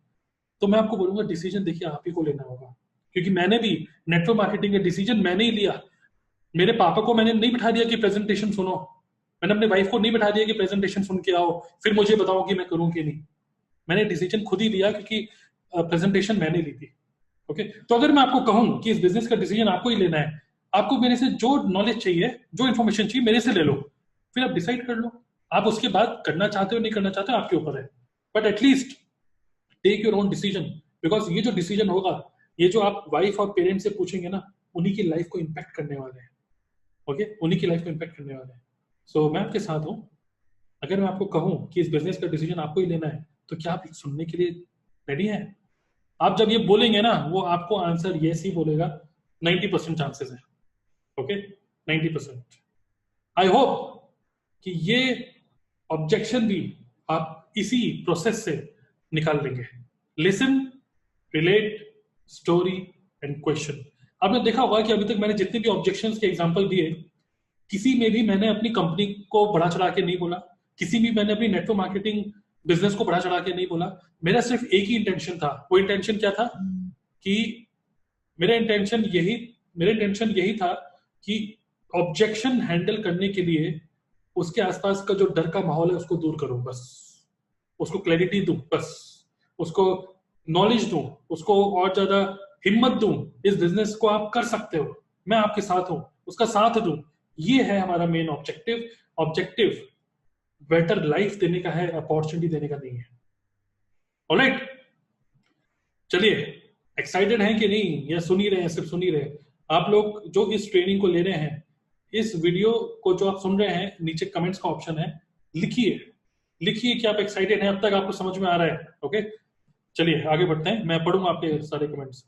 तो मैं आपको बोलूंगा डिसीजन देखिए आप ही को लेना होगा। क्योंकि मैंने भी नेटवर्क मार्केटिंग का डिसीजन मैंने ही लिया। मेरे पापा को मैंने नहीं बिठा दिया कि प्रेजेंटेशन सुनो, मैंने अपने वाइफ को नहीं बिठा दिया कि प्रेजेंटेशन सुन के आओ फिर मुझे बताओ कि मैं करूं कि नहीं। मैंने डिसीजन खुद ही लिया, क्योंकि प्रेजेंटेशन मैंने ली थी। ओके, तो अगर मैं आपको कहूं कि इस बिजनेस का डिसीजन आपको ही लेना है, आपको मेरे से जो नॉलेज चाहिए, जो इन्फॉर्मेशन चाहिए, मेरे से ले लो, फिर आप डिसाइड कर लो। आप उसके बाद करना चाहते हो नहीं करना चाहते हो, आपके ऊपर है। But at least take your own decision, because ये जो डिसीजन होगा, ये जो आप वाइफ और पेरेंट्स से पूछेंगे ना, उन्हीं की लाइफ को इम्पैक्ट करने वाले हैं। ओके, उन्हीं की लाइफ को इम्पैक्ट करने वाले हैं। सो मैं आपके साथ हूँ। अगर मैं आपको कहूं कि इस बिजनेस का डिसीजन आपको ही लेना है, तो क्या आप सुनने के लिए रेडी हैं। आप जब ये बोलेंगे ना, वो आपको आंसर यस ही बोलेगा, 90% चांसेस है। ओके, 90%। आई होप कि ये ऑब्जेक्शन भी आप इसी प्रोसेस से निकाल लेंगे। Listen, relate, story and question. आपने देखा होगा कि अभी तक मैंने जितने भी ऑब्जेक्शंस के एग्जांपल दिए, किसी में भी मैंने अपनी कंपनी को बढ़ा चढ़ा के नहीं बोला, किसी भी मैंने अपनी नेटवर्क मार्केटिंग बिजनेस को बढ़ा चढ़ा के नहीं बोला। मेरा सिर्फ एक ही इंटेंशन था। वो इंटेंशन क्या था कि मेरा इंटेंशन यही था कि ऑब्जेक्शन हैंडल करने के लिए उसके आसपास का जो डर का माहौल है उसको दूर करूं, बस उसको क्लैरिटी दूं, बस उसको नॉलेज दूं, उसको और ज्यादा हिम्मत दूं। इस बिजनेस को आप कर सकते हो, मैं आपके साथ हूं, उसका साथ दूं। ये है हमारा main objective. Objective better life देने का है, अपॉर्चुनिटी देने का नहीं है। ऑलराइट, चलिए, एक्साइटेड हैं कि नहीं, या सुन ही रहे हैं, सिर्फ सुन ही रहे हैं। आप लोग जो इस ट्रेनिंग को ले रहे हैं, इस वीडियो को जो आप सुन रहे हैं, नीचे कमेंट्स का ऑप्शन है, लिखिए लिखिए कि आप एक्साइटेड हैं, अब तक आपको समझ में आ रहा है। ओके, चलिए आगे बढ़ते हैं, मैं पढ़ूंगा आपके सारे कमेंट्स।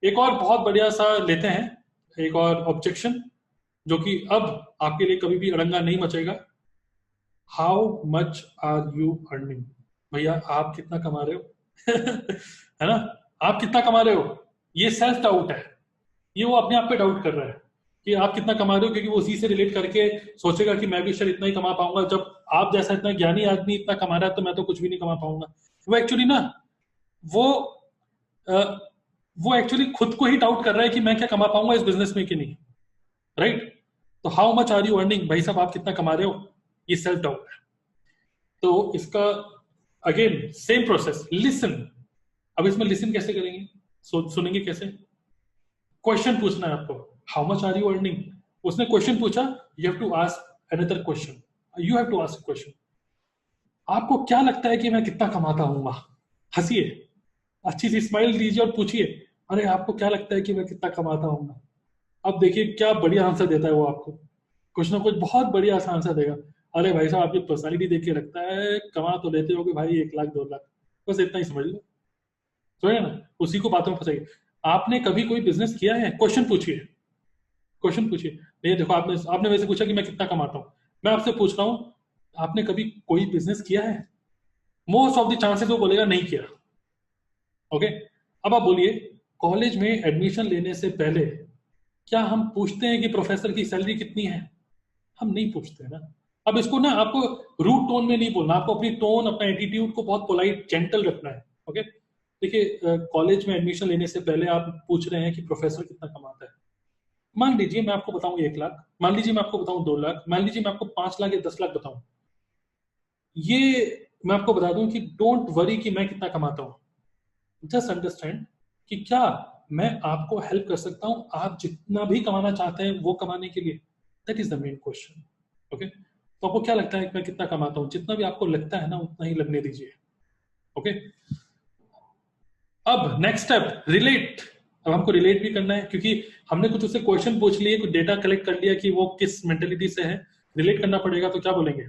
एक और बहुत बढ़िया सा लेते हैं, एक और ऑब्जेक्शन जो कि अब आपके लिए कभी भी अड़ंगा नहीं मचेगा। How much are you earning. भैया आप कितना कमा रहे हो है ना, आप कितना कमा रहे हो। ये सेल्फ डाउट है, ये वो अपने आप पे डाउट कर रहा है कि आप कितना कमा रहे हो, क्योंकि वो उसी से रिलेट करके सोचेगा कि मैं भी शायद इतना ही कमा पाऊंगा। जब आप जैसा इतना ज्ञानी आदमी इतना कमा रहा है, तो मैं तो कुछ भी नहीं कमा पाऊंगा। वो एक्चुअली ना, वो वो एक्चुअली खुद को ही डाउट कर रहा है कि मैं क्या कमा पाऊंगा इस बिजनेस में कि नहीं। राइट, तो how much are you earning, भाई साहब आप कितना कमा रहे हो, ये सेल्फ डाउट है। तो इसका अगेन सेम प्रोसेस, लिसन। अब इसमें लिसन कैसे करेंगे, सुनेंगे कैसे? क्वेश्चन पूछना है आपको, how much are you earning? उसने क्वेश्चन पूछा, you have to ask another question, you have to ask question, आपको क्या लगता है कि मैं कितना कमाता हूँ? हंसिए, अच्छी सी स्माइल दीजिए और पूछिए, अरे आपको क्या लगता है कि मैं कितना कमाता हूँ? अब देखिए क्या बढ़िया आंसर देता है वो आपको, कुछ ना कुछ बहुत बढ़िया सा आंसर देगा। अरे भाई साहब, आपकी पर्सनालिटी देख के लगता है कमा तो लेते हो कि भाई 1 लाख 2 लाख, बस इतना ही समझ लो। समझे ना? उसी को बातों में फंसाइए। आपने कभी कोई बिजनेस किया है? क्वेश्चन पूछिए, क्वेश्चन पूछिए। नहीं देखो, आपने आपने वैसे पूछा कि मैं कितना कमाता हूँ, मैं आपसे पूछ रहा हूँ, आपने कभी कोई बिजनेस किया है? मोस्ट ऑफ द चांसेस वो बोलेगा नहीं किया। ओके, अब आप बोलिए, कॉलेज में एडमिशन लेने से पहले क्या हम पूछते हैं कि प्रोफेसर की सैलरी कितनी है? हम नहीं पूछते हैं ना। अब इसको ना आपको रूट टोन में नहीं बोलना, आपको अपनी टोन, अपना एटीट्यूड को बहुत पोलाइट जेंटल रखना है। ओके, देखिए कॉलेज में एडमिशन लेने से पहले आप पूछ रहे हैं कि प्रोफेसर कितना कमाता है। मान लीजिए मैं आपको बताऊं 1 लाख, मान लीजिए मैं आपको बताऊं 2 लाख, मान लीजिए मैं आपको 5 लाख या 10 लाख बताऊं, ये मैं आपको बता दूं कि डोंट वरी कि मैं कितना कमाता हूं, जस्ट अंडरस्टैंड कि क्या मैं आपको हेल्प कर सकता हूं आप जितना भी कमाना चाहते हैं वो कमाने के लिए। That is the main question. Okay, तो आपको क्या लगता है कि मैं कितना कमाता हूं? जितना भी आपको लगता है ना उतना ही लगने दीजिए। ओके, अब नेक्स्ट स्टेप, रिलेट। अब हमको रिलेट भी करना है, क्योंकि हमने कुछ उससे क्वेश्चन पूछ लिए, कुछ डेटा कलेक्ट कर लिया कि वो किस मेंटेलिटी से है। रिलेट करना पड़ेगा, तो क्या बोलेंगे?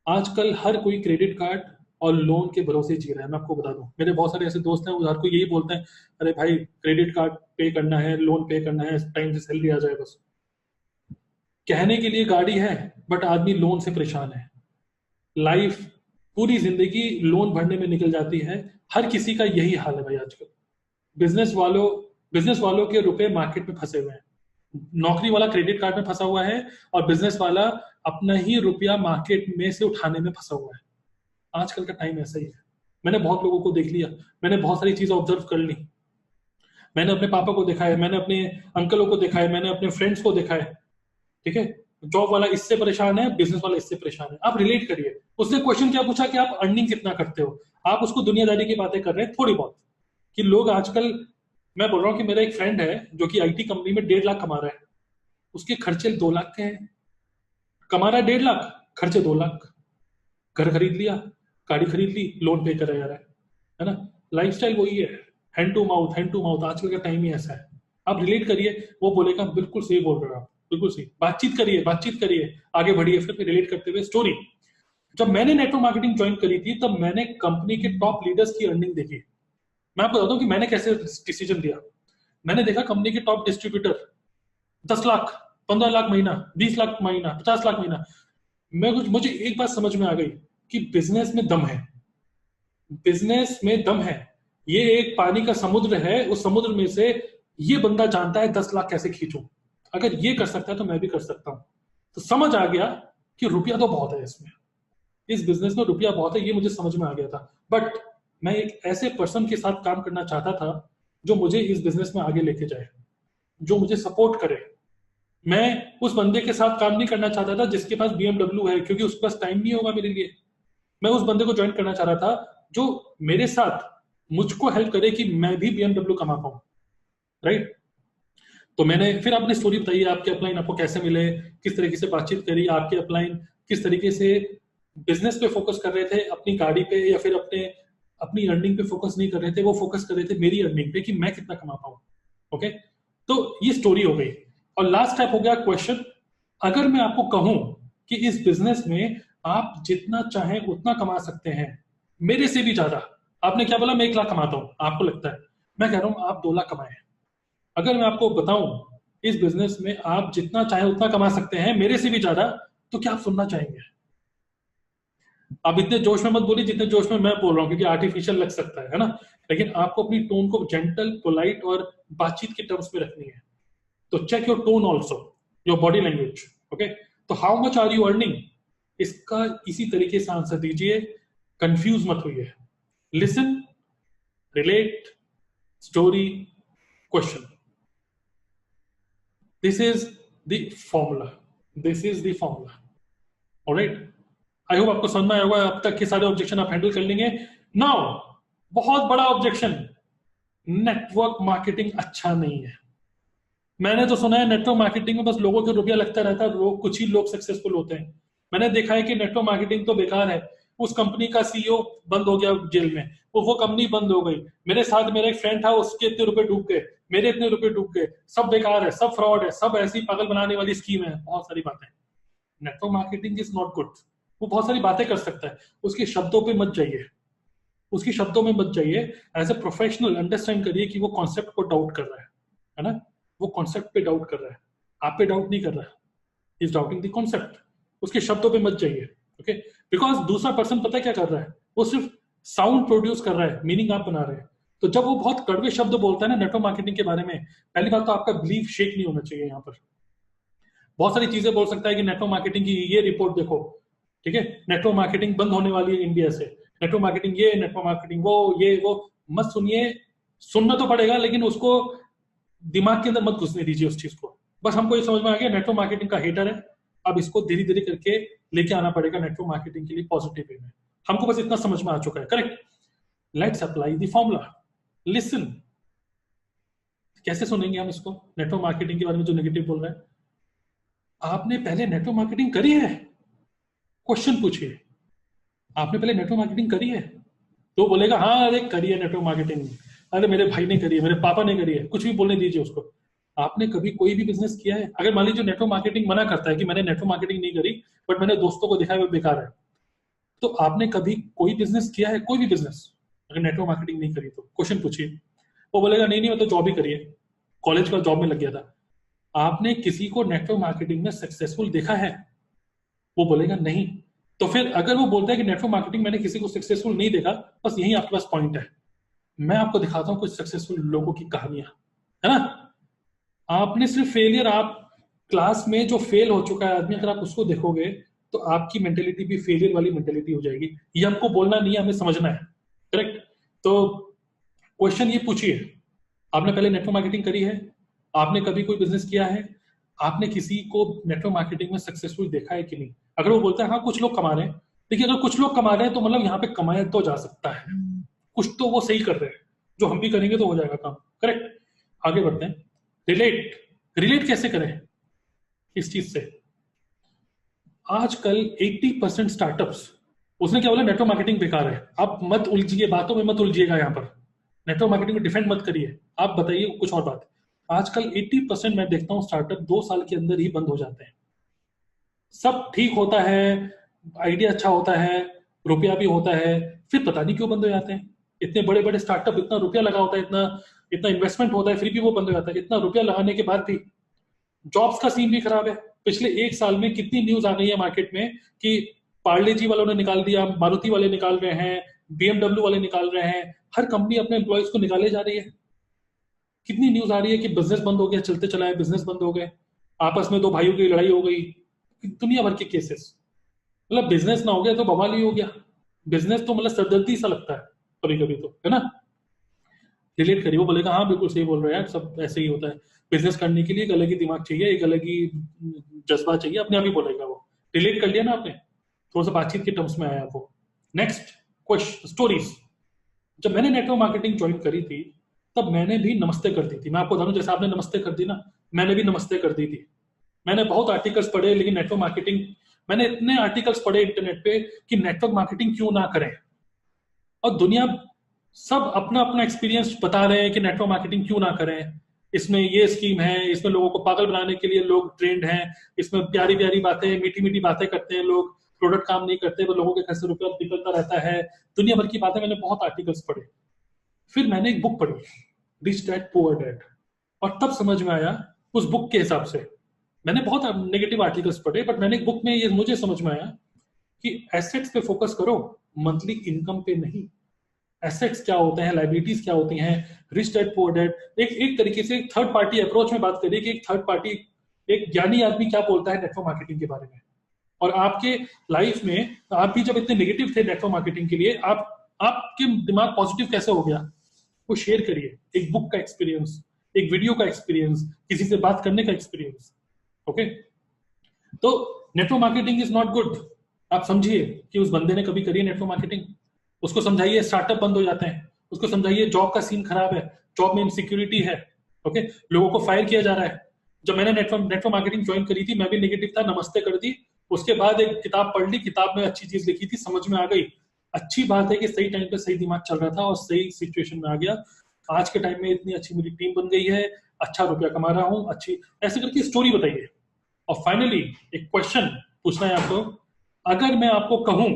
आजकल हर कोई क्रेडिट कार्ड और लोन के भरोसे जी रहा है। मैं आपको बता दूं, मेरे बहुत सारे ऐसे दोस्त हैं, वो हर कोई यही बोलते हैं, अरे भाई क्रेडिट कार्ड पे करना है, लोन पे करना है, टाइम से सैलरी आ जाए बस। कहने के लिए गाड़ी है, बट आदमी लोन से परेशान है। लाइफ, पूरी जिंदगी लोन भरने में निकल जाती है। हर किसी का यही हाल है भाई आजकल। बिजनेस वालों बिजनेस वालों के रुपए मार्केट में फंसे हुए हैं, नौकरी वाला क्रेडिट कार्ड में फंसा हुआ है, और बिजनेस वाला अपना ही रुपया मार्केट में से उठाने में फंसा हुआ है। आजकल का टाइम ऐसा ही है। मैंने बहुत लोगों को देख लिया, मैंने बहुत सारी चीजें ऑब्जर्व कर ली। मैंने अपने पापा को देखा है, मैंने अपने अंकलों को देखा है, मैंने अपने फ्रेंड्स को देखा है। ठीक है, जॉब वाला इससे परेशान है, बिजनेस वाला इससे परेशान है। आप रिलेट करिए। उसने क्वेश्चन क्या पूछा कि आप अर्निंग कितना करते हो? आप उसको दुनियादारी की बातें कर रहे हैं थोड़ी बहुत, कि लोग आजकल, मैं बोल रहा हूँ कि मेरा एक फ्रेंड है जो कि आईटी कंपनी में 1.5 लाख कमा रहा है, उसके खर्चे 2 लाख के हैं। कमा रहा है 1.5 लाख, खर्चे 2 लाख। घर खरीद लिया, गाड़ी खरीद ली, लोन पे कर जा रहा है ना? लाइफस्टाइल वही है, hand to mouth, hand to mouth. आजकल का टाइम ही ऐसा है। आप रिलेट करिए, वो बोलेगा बिल्कुल सही बोल रहे हो आप, बिल्कुल सही। बातचीत करिए, बातचीत करिए, आगे बढ़िए। फिर रिलेट करते हुए स्टोरी, जब मैंने नेटवर्क मार्केटिंग ज्वाइन करी थी तब मैंने कंपनी के टॉप लीडर्स की अर्निंग देखी। मैं आपको बताता हूँ कि मैंने कैसे डिसीजन लिया। मैंने देखा कंपनी के टॉप डिस्ट्रीब्यूटर 10 लाख, 15 लाख महीना, 20 लाख महीना, 50 लाख महीना। मुझे एक बात समझ में आ गई कि बिजनेस में दम है, बिजनेस में दम है। ये एक पानी का समुद्र है, उस समुद्र में से ये बंदा जानता है 10 लाख कैसे खींचूं। अगर ये कर सकता है तो मैं भी कर सकता हूं। तो समझ आ गया कि रुपया तो बहुत है इसमें, इस बिजनेस में रुपया बहुत है, ये मुझे समझ में आ गया था। बट मैं एक ऐसे पर्सन के साथ काम करना चाहता था जो मुझे इस बिजनेस में आगे लेके जाए, जो मुझे सपोर्ट करे। मैं उस बंदे के साथ काम नहीं करना चाहता था जिसके पास बीएमडब्ल्यू है, क्योंकि उसके पास टाइम नहीं होगा मेरे लिए। मैं उस बंदे को ज्वाइन करना चाह रहा था जो मेरे साथ मुझको हेल्प करे कि मैं भी बीएमडब्ल्यू कमा पाऊं। राइट? तो मैंने फिर अपनी स्टोरी बताई, आपके अपलाइन आपको कैसे मिले, किस तरीके से बातचीत करी, आपके अपलाइन किस तरीके से बिजनेस पे फोकस कर रहे थे, अपनी गाड़ी पे या फिर अपनी अर्निंग पे फोकस नहीं कर रहे थे, वो फोकस कर रहे थे मेरी अर्निंग पे कि मैं कितना कमा पाऊं। ओके, तो ये स्टोरी हो गई। और लास्ट स्टेप हो गया क्वेश्चन। अगर मैं आपको कहूं कि इस बिजनेस में आप जितना चाहें उतना कमा सकते हैं, मेरे से भी ज्यादा। आपने क्या बोला? मैं 1 लाख कमाता हूं, आपको लगता है? मैं कह रहा हूं आप 2 लाख कमाए। अगर मैं आपको बताऊं इस बिजनेस में आप जितना चाहे उतना कमा सकते हैं, मेरे से भी ज्यादा, तो क्या आप सुनना चाहेंगे? आप इतने जोश में मत बोलिए जितने जोश में मैं बोल रहा हूँ, क्योंकि आर्टिफिशियल लग सकता है ना? लेकिन आपको अपनी टोन को जेंटल, पोलाइट और बातचीत के टर्म्स में रखनी है। तो check your tone also, your body language. Okay, तो how much are you earning, इसका इसी तरीके से आंसर दीजिए, कंफ्यूज मत होइए। Listen, relate, story, question. This is the formula. This is the formula. All right. I hope आपको समझ में आया होगा, अब तक के सारे ऑब्जेक्शन आप हैंडल कर लेंगे। नाउ बहुत बड़ा ऑब्जेक्शन, नेटवर्क मार्केटिंग अच्छा नहीं है। मैंने तो सुना है नेटवर्क मार्केटिंग में बस लोगों के रुपया लगता रहता है, लोग कुछ ही लोग सक्सेसफुल होते हैं। मैंने देखा है कि नेटवर्क मार्केटिंग तो बेकार है, उस कंपनी का सीईओ बंद हो गया जेल में, वो कंपनी बंद हो गई। मेरे साथ मेरा एक फ्रेंड था, उसके इतने रुपए डूब गए, मेरे इतने रुपए डूब गए, सब बेकार है, सब फ्रॉड है, सब ऐसी पागल बनाने वाली स्कीम है, बहुत सारी बातें। Network marketing is not good. वो बहुत सारी बातें कर सकता है, उसके शब्दों पे मत जाइए, उसकी शब्दों में मत जाइए। एज ए प्रोफेशनल अंडरस्टैंड करिए कि वो कॉन्सेप्ट को डाउट कर रहा है ना, वो कॉन्सेप्ट पे डाउट कर रहा है, आप पे डाउट नहीं कर रहा है, इज डाउटिंग द कॉन्सेप्ट। उसके शब्दों पे मत जाइए, ओके। बिकॉज दूसरा पर्सन पता है क्या कर रहा है, वो सिर्फ साउंड प्रोड्यूस कर रहा है, मीनिंग आप बना रहे हैं। तो जब वो बहुत कड़वे शब्द बोलता है ना नेटवर्क मार्केटिंग के बारे में, पहली बात तो आपका बिलीफ शेक नहीं होना चाहिए। यहाँ पर बहुत सारी चीजें बोल सकता है कि नेटवर्क मार्केटिंग की ये रिपोर्ट देखो, ठीक है, नेटवर्क मार्केटिंग बंद होने वाली है इंडिया से, नेटवर्क मार्केटिंग ये, नेटवर्क मार्केटिंग वो, ये वो मत सुनिए। सुनना तो पड़ेगा लेकिन उसको दिमाग के अंदर मत घुसने दीजिए उस चीज को। बस हमको ये समझ में आ गया नेटवर्क मार्केटिंग का हेटर है, अब इसको धीरे धीरे करके लेके आना पड़ेगा नेटवर्क मार्केटिंग के लिए पॉजिटिव वे में। हमको बस इतना समझ में आ चुका है, correct. Let's apply the formula, listen. कैसे सुनेंगे हम इसको, नेटवर्क मार्केटिंग के बारे में जो नेगेटिव बोल रहा है? आपने पहले नेटवर्क मार्केटिंग करी है? क्वेश्चन पूछिए, आपने पहले नेटवर्क मार्केटिंग करी है? तो बोलेगा हाँ अरे करी है नेटवर्क मार्केटिंग, अरे मेरे भाई ने करी है, मेरे पापा ने करी है, कुछ भी बोलने दीजिए उसको। आपने कभी कोई भी बिजनेस किया है? अगर मान लीजिए नेटवर्क मार्केटिंग मना करता है कि मैंने नेटवर्क मार्केटिंग नहीं करी, बट मैंने दोस्तों को देखा है वो बेकार है, तो आपने कभी कोई बिजनेस किया है? कोई भी बिजनेस अगर नेटवर्क मार्केटिंग नहीं करी तो क्वेश्चन पूछिए। वो बोलेगा नहीं नहीं मैं तो जॉब ही करी है, कॉलेज का जॉब में लग गया था। आपने किसी को नेटवर्क मार्केटिंग में सक्सेसफुल देखा है? वो बोलेगा नहीं। तो फिर अगर वो बोलता है कि नेटवर्क मार्केटिंग मैंने किसी को सक्सेसफुल नहीं देखा, बस यही आपके पास पॉइंट है। मैं आपको दिखाता हूं कुछ सक्सेसफुल लोगों की कहानियां, है ना। आपने सिर्फ फेलियर, आप क्लास में जो फेल हो चुका है आदमी, अगर आप उसको देखोगे तो आपकी मेंटेलिटी भी फेलियर वाली मेंटेलिटी हो जाएगी। ये हमको बोलना नहीं है, हमें समझना है, करेक्ट। तो क्वेश्चन ये पूछिए, आपने पहले नेटवर्क मार्केटिंग करी है? आपने कभी कोई बिजनेस किया है? आपने किसी को नेटवर्क मार्केटिंग में सक्सेसफुल देखा है कि नहीं? अगर वो बोलता है हाँ कुछ लोग कमा रहे हैं, देखिए अगर कुछ लोग कमा रहे हैं तो मतलब यहाँ पे कमाया तो जा सकता है, कुछ तो वो सही कर रहे हैं, जो हम भी करेंगे तो हो जाएगा काम, करेक्ट। आगे बढ़ते हैं। रिलेट, रिलेट कैसे करें इस चीज से? आजकल 80% स्टार्टअप्स, उसने क्या बोला नेटवर्क मार्केटिंग बेकार है। आप मत उलझिए, बातों में मत उलझिएगा, यहाँ पर नेटवर्क मार्केटिंग को डिफेंड मत करिए, आप बताइए कुछ और बात। आजकल 80% मैं देखता हूँ स्टार्टअप 2 साल के अंदर ही बंद हो जाते हैं। सब ठीक होता है, आइडिया अच्छा होता है, रुपया भी होता है, फिर पता नहीं क्यों बंद हो जाते हैं। इतने बड़े बड़े स्टार्टअप, इतना रुपया लगा होता है, इतना इतना इन्वेस्टमेंट होता है, फिर भी वो बंद हो जाता है। इतना रुपया लगाने के बाद भी जॉब्स का सीन भी खराब है। पिछले 1 साल में कितनी न्यूज आ गई है मार्केट में कि पार्ले जी वालों ने निकाल दिया, मारुति वाले निकाल रहे हैं, बीएमडब्ल्यू वाले निकाल रहे हैं, हर कंपनी अपने एम्प्लॉयज को निकाले जा रही है। कितनी न्यूज आ रही है कि बिजनेस बंद हो गया, चलते चलाए बिजनेस बंद हो गए, आपस में 2 भाइयों की लड़ाई हो गई, दुनिया भर के केसेस। मतलब बिजनेस ना हो गया तो बवाल ही हो गया। बिजनेस तो मतलब सरदर्दी सा लगता है कभी कभी, तो है ना। रिलेट करिए, वो बोलेगा हाँ बिल्कुल सही बोल रहे हैं, सब ऐसे ही होता है। बिजनेस करने के लिए एक अलग ही दिमाग चाहिए, एक अलग ही जज्बा चाहिए, अपने आप ही बोलेगा वो। रिलेट कर लिया ना आपने, थोड़ा सा बातचीत के टर्म्स में आया वो। Next question, stories. जब मैंने नेटवर्क मार्केटिंग ज्वाइन करी थी तब मैंने भी नमस्ते कर दी थी। मैं आपको बताऊं, जैसे आपने नमस्ते कर दी ना, मैंने भी नमस्ते कर दी थी। मैंने बहुत आर्टिकल्स पढ़े, लेकिन नेटवर्क मार्केटिंग, मैंने इतने आर्टिकल्स पढ़े इंटरनेट पे कि नेटवर्क मार्केटिंग क्यों ना करें। और दुनिया सब अपना अपना एक्सपीरियंस बता रहे हैं कि नेटवर्क मार्केटिंग क्यों ना करें, इसमें ये स्कीम है, इसमें लोगों को पागल बनाने के लिए लोग ट्रेंड हैं, इसमें प्यारी प्यारी बातें, मीठी मीठी बातें करते हैं लोग, प्रोडक्ट काम नहीं करते, वो लोगों के घर से रुपया निकलता रहता है, दुनिया भर की बातें। मैंने बहुत आर्टिकल्स पढ़े, फिर मैंने एक बुक पढ़ी, रिच डैड पुअर डैड, और तब समझ में आया उस बुक के हिसाब से। मैंने बहुत नेगेटिव आर्टिकल्स पढ़े, बट मैंने एक बुक में ये मुझे समझ में आया कि एसेट्स पे फोकस करो, मंथली इनकम पे नहीं। एसेट्स क्या होते हैं, लाइबिलिटीज क्या होती हैं, रिच डैड पुअर डैड, एक तरीके से थर्ड पार्टी अप्रोच में बात करिए कि एक थर्ड पार्टी, एक ज्ञानी आदमी क्या बोलता है नेटवर्क मार्केटिंग के बारे में। और आपके लाइफ में आप भी जब इतने नेगेटिव थे नेटवर्क मार्केटिंग के लिए, आपके दिमाग पॉजिटिव कैसे हो गया, वो शेयर करिए। एक बुक का एक्सपीरियंस, एक वीडियो का एक्सपीरियंस, किसी से बात करने का एक्सपीरियंस, ओके। तो network marketing is not good, आप समझिए कि उस बंदे ने कभी करी है नेटवर्क मार्केटिंग? उसको समझाइए स्टार्टअप बंद हो जाते हैं, उसको समझाइए जॉब का सीन खराब है, जॉब में इनसिक्योरिटी है, ओके, लोगों को फायर किया जा रहा है। जब मैंने नेटवर्क नेटवर्क मार्केटिंग ज्वाइन करी थी, मैं भी नेगेटिव था, नमस्ते कर दी। उसके बाद एक किताब पढ़ ली, किताब में अच्छी चीज लिखी थी, समझ में आ गई। अच्छी बात है कि सही टाइम पे सही दिमाग चल रहा था और सही सिचुएशन में आ गया। आज के टाइम में इतनी अच्छी मेरी टीम बन गई है, अच्छा रुपया कमा रहा हूँ, अच्छी ऐसे करके स्टोरी बताइए। और फाइनली एक क्वेश्चन पूछना है आपको, अगर मैं आपको कहूं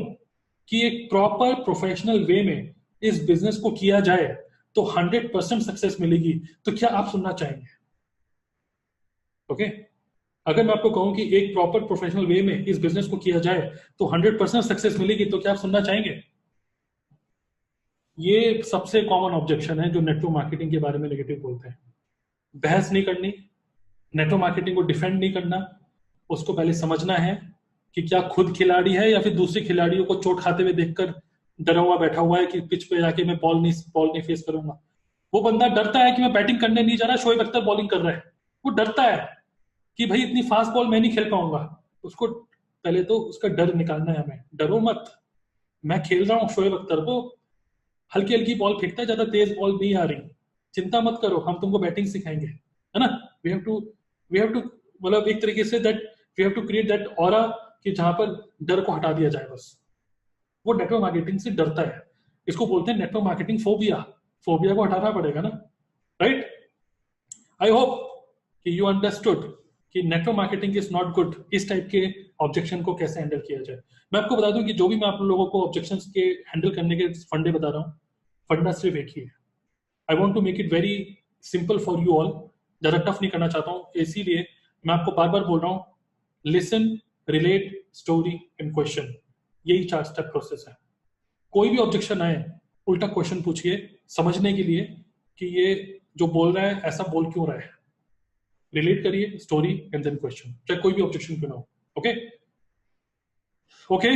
कि एक प्रॉपर प्रोफेशनल वे में इस बिजनेस को किया जाए तो 100% सक्सेस मिलेगी, तो क्या आप सुनना चाहेंगे? ओके, अगर मैं आपको कहूं कि एक प्रॉपर प्रोफेशनल वे में इस बिजनेस को किया जाए तो 100% सक्सेस मिलेगी, तो क्या आप सुनना चाहेंगे? ये सबसे कॉमन ऑब्जेक्शन है जो नेटवर्क मार्केटिंग के बारे में नेगेटिव बोलते हैं। बहस नहीं करनी, नेटवर्क मार्केटिंग को डिफेंड नहीं करना, उसको पहले समझना है कि क्या खुद खिलाड़ी है या फिर दूसरे खिलाड़ियों को चोट खाते हुए देखकर डरा हुआ बैठा हुआ है कि पिच पे जाके मैं बॉल नहीं फेस करूंगा। वो बंदा डरता है कि मैं बैटिंग करने नहीं जा रहा, शोएब अख्तर बॉलिंग कर रहा है, वो डरता है कि भाई इतनी फास्ट बॉल मैं नहीं खेल पाऊंगा। उसको पहले तो उसका डर निकालना है हमें। डरो मत, मैं खेल रहा हूँ शोएब अख्तर, वो हल्की हल्की बॉल फेंकता है, ज्यादा तेज बॉल नहीं आ रही, चिंता मत करो, हम तुमको बैटिंग सिखाएंगे, है ना। वी हैव टू मतलब एक तरीके से that we have to create that aura कि जहां पर डर को हटा दिया जाए बस। वो नेटवर्क मार्केटिंग से डरता है, इसको बोलते हैं नेटवर्क मार्केटिंग फोबिया। फोबिया को हटाना पड़ेगा ना, राइट। आई होप कि यू अंडरस्टूड कि network marketing is not good. इस टाइप के ऑब्जेक्शन को कैसे हैंडल किया जाए। मैं आपको बता दूं कि जो भी मैं आप लोगों को ऑब्जेक्शंस के हैंडल करने के फंडे बता रहा हूँ, फंडा सिर्फ एक ही है। I want to make it very simple for you all, ज्यादा टफ नहीं करना चाहता हूँ, इसीलिए मैं आपको बार बार बोल रहा हूँ, listen, relate, story and question. यही 4 स्टेप प्रोसेस है। कोई भी ऑब्जेक्शन आए, उल्टा क्वेश्चन पूछिए समझने के लिए कि ये जो बोल रहा है ऐसा बोल क्यों रहा है। रिलेट करिए, स्टोरी एंड देन क्वेश्चन, चाहे कोई भी ऑब्जेक्शन क्यों ना हो। ओके ओके,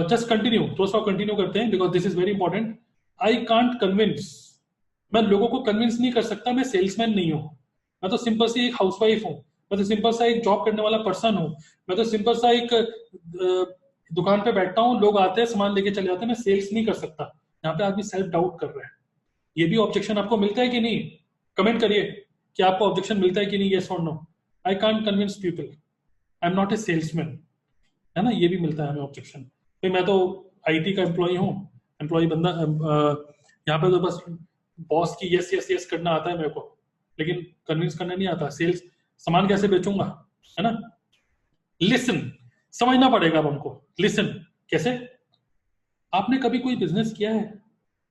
जस्ट कंटिन्यू, थोड़ा सा कंटिन्यू करते हैं because this is very important. I can't convince, मैं लोगों को कन्विंस नहीं कर सकता, मैं सेल्समैन नहीं हूं। मैं तो सिंपल सी एक हाउसवाइफ हूं, मैं तो सिंपल सा एक जॉब करने वाला पर्सन हूं, मैं तो सिंपल सा एक दुकान पे बैठता हूँ, लोग आते हैं सामान लेके चले जाते हैं, मैं सेल्स नहीं कर सकता। यहाँ पे आदमी सेल्फ डाउट कर रहा है। ये भी ऑब्जेक्शन आपको मिलता है कि नहीं? कमेंट करिए कि आपको ऑब्जेक्शन मिलता है कि नहीं, यस और no. I can't convince people, I am not a salesman, है ना, ये भी मिलता है हमें ऑब्जेक्शन। भाई मैं तो आईटी का एम्प्लॉय हूँ, एम्प्लॉय बंदा, यहाँ पे तो बस बॉस की यस यस यस करना आता है मेरे को, लेकिन कन्विंस करना नहीं आता। सेल्स, सामान कैसे बेचूंगा, है ना। लिसन, समझना पड़ेगा अब हमको। लिसन कैसे? आपने कभी कोई बिजनेस किया है?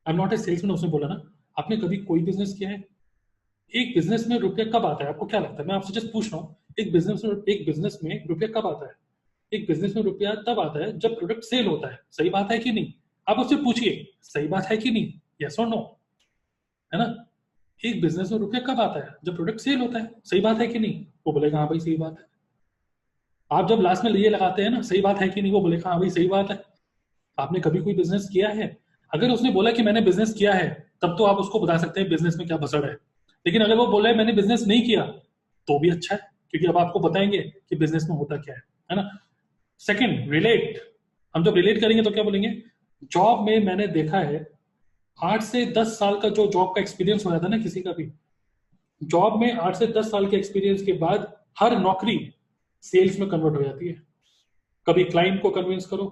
आई एम नॉट ए सेल्समैन, उसने बोला ना, आपने कभी कोई बिजनेस किया है? एक बिजनेस में रुपया कब आता है, आपको क्या लगता है? मैं आपसे जस्ट पूछ रहा हूँ, एक बिजनेस में रुपया कब आता है? एक बिजनेस में रुपया तब आता है जब प्रोडक्ट सेल होता है, सही बात है कि नहीं? आप उससे पूछिए सही बात है कि नहीं, यस और नो, है ना। एक बिजनेस में रुपया कब आता है? जब प्रोडक्ट सेल होता है, सही बात है कि नहीं? वो बोलेगा हाँ भाई सही बात है। आप जब लास्ट में ये लगाते हैं ना, सही बात है कि नहीं, वो बोलेगा हाँ भाई सही बात है। आपने कभी कोई बिजनेस किया है? अगर उसने बोला कि मैंने बिजनेस किया है, तब तो आप उसको बता सकते हैं बिजनेस में क्या भसड़ है। लेकिन अगर वो बोला है मैंने बिजनेस नहीं किया, तो भी अच्छा है, क्योंकि अब आपको बताएंगे कि बिजनेस में होता क्या है ना। Second, relate. हम जब रिलेट करेंगे तो क्या बोलेंगे? जॉब में मैंने देखा है 8 से 10 साल का जो जॉब का एक्सपीरियंस हो जाता है ना किसी का भी, जॉब में 8 से 10 साल के एक्सपीरियंस के बाद हर नौकरी सेल्स में कन्वर्ट हो जाती है। कभी क्लाइंट को कन्विंस करो,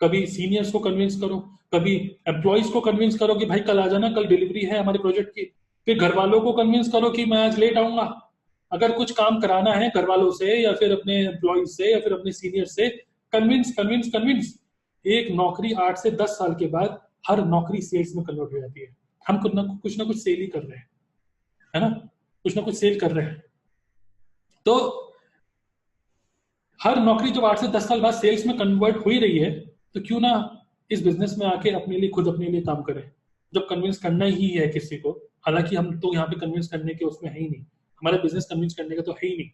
कभी सीनियर्स को कन्विंस करो, कभी एम्प्लॉयज को कन्विंस करो कि भाई कल आ जाना, कल डिलीवरी है हमारे प्रोजेक्ट की। फिर घर वालों को कन्विंस करो कि मैं आज लेट आऊंगा। अगर कुछ काम कराना है घर वालों से या फिर अपने एम्प्लॉयज से या फिर अपने सीनियर से, कन्विंस कन्विंस कन्विंस। एक नौकरी 8 से 10 साल के बाद हर नौकरी सेल्स में कन्वर्ट हो जाती है। हम कुछ ना कुछ सेल ही कर रहे हैं, है ना, कुछ ना कुछ सेल कर रहे हैं। तो हर नौकरी जब 8 से 10 साल बाद सेल्स में कन्वर्ट हो ही रही है, तो क्यों ना इस बिजनेस में आके अपने लिए, खुद अपने लिए काम करें। जब कन्विंस करना ही है किसी को, हालांकि हम तो यहाँ पे कन्विंस करने के उसमें है ही नहीं, हमारा बिजनेस कन्विंस करने का तो है ही नहीं,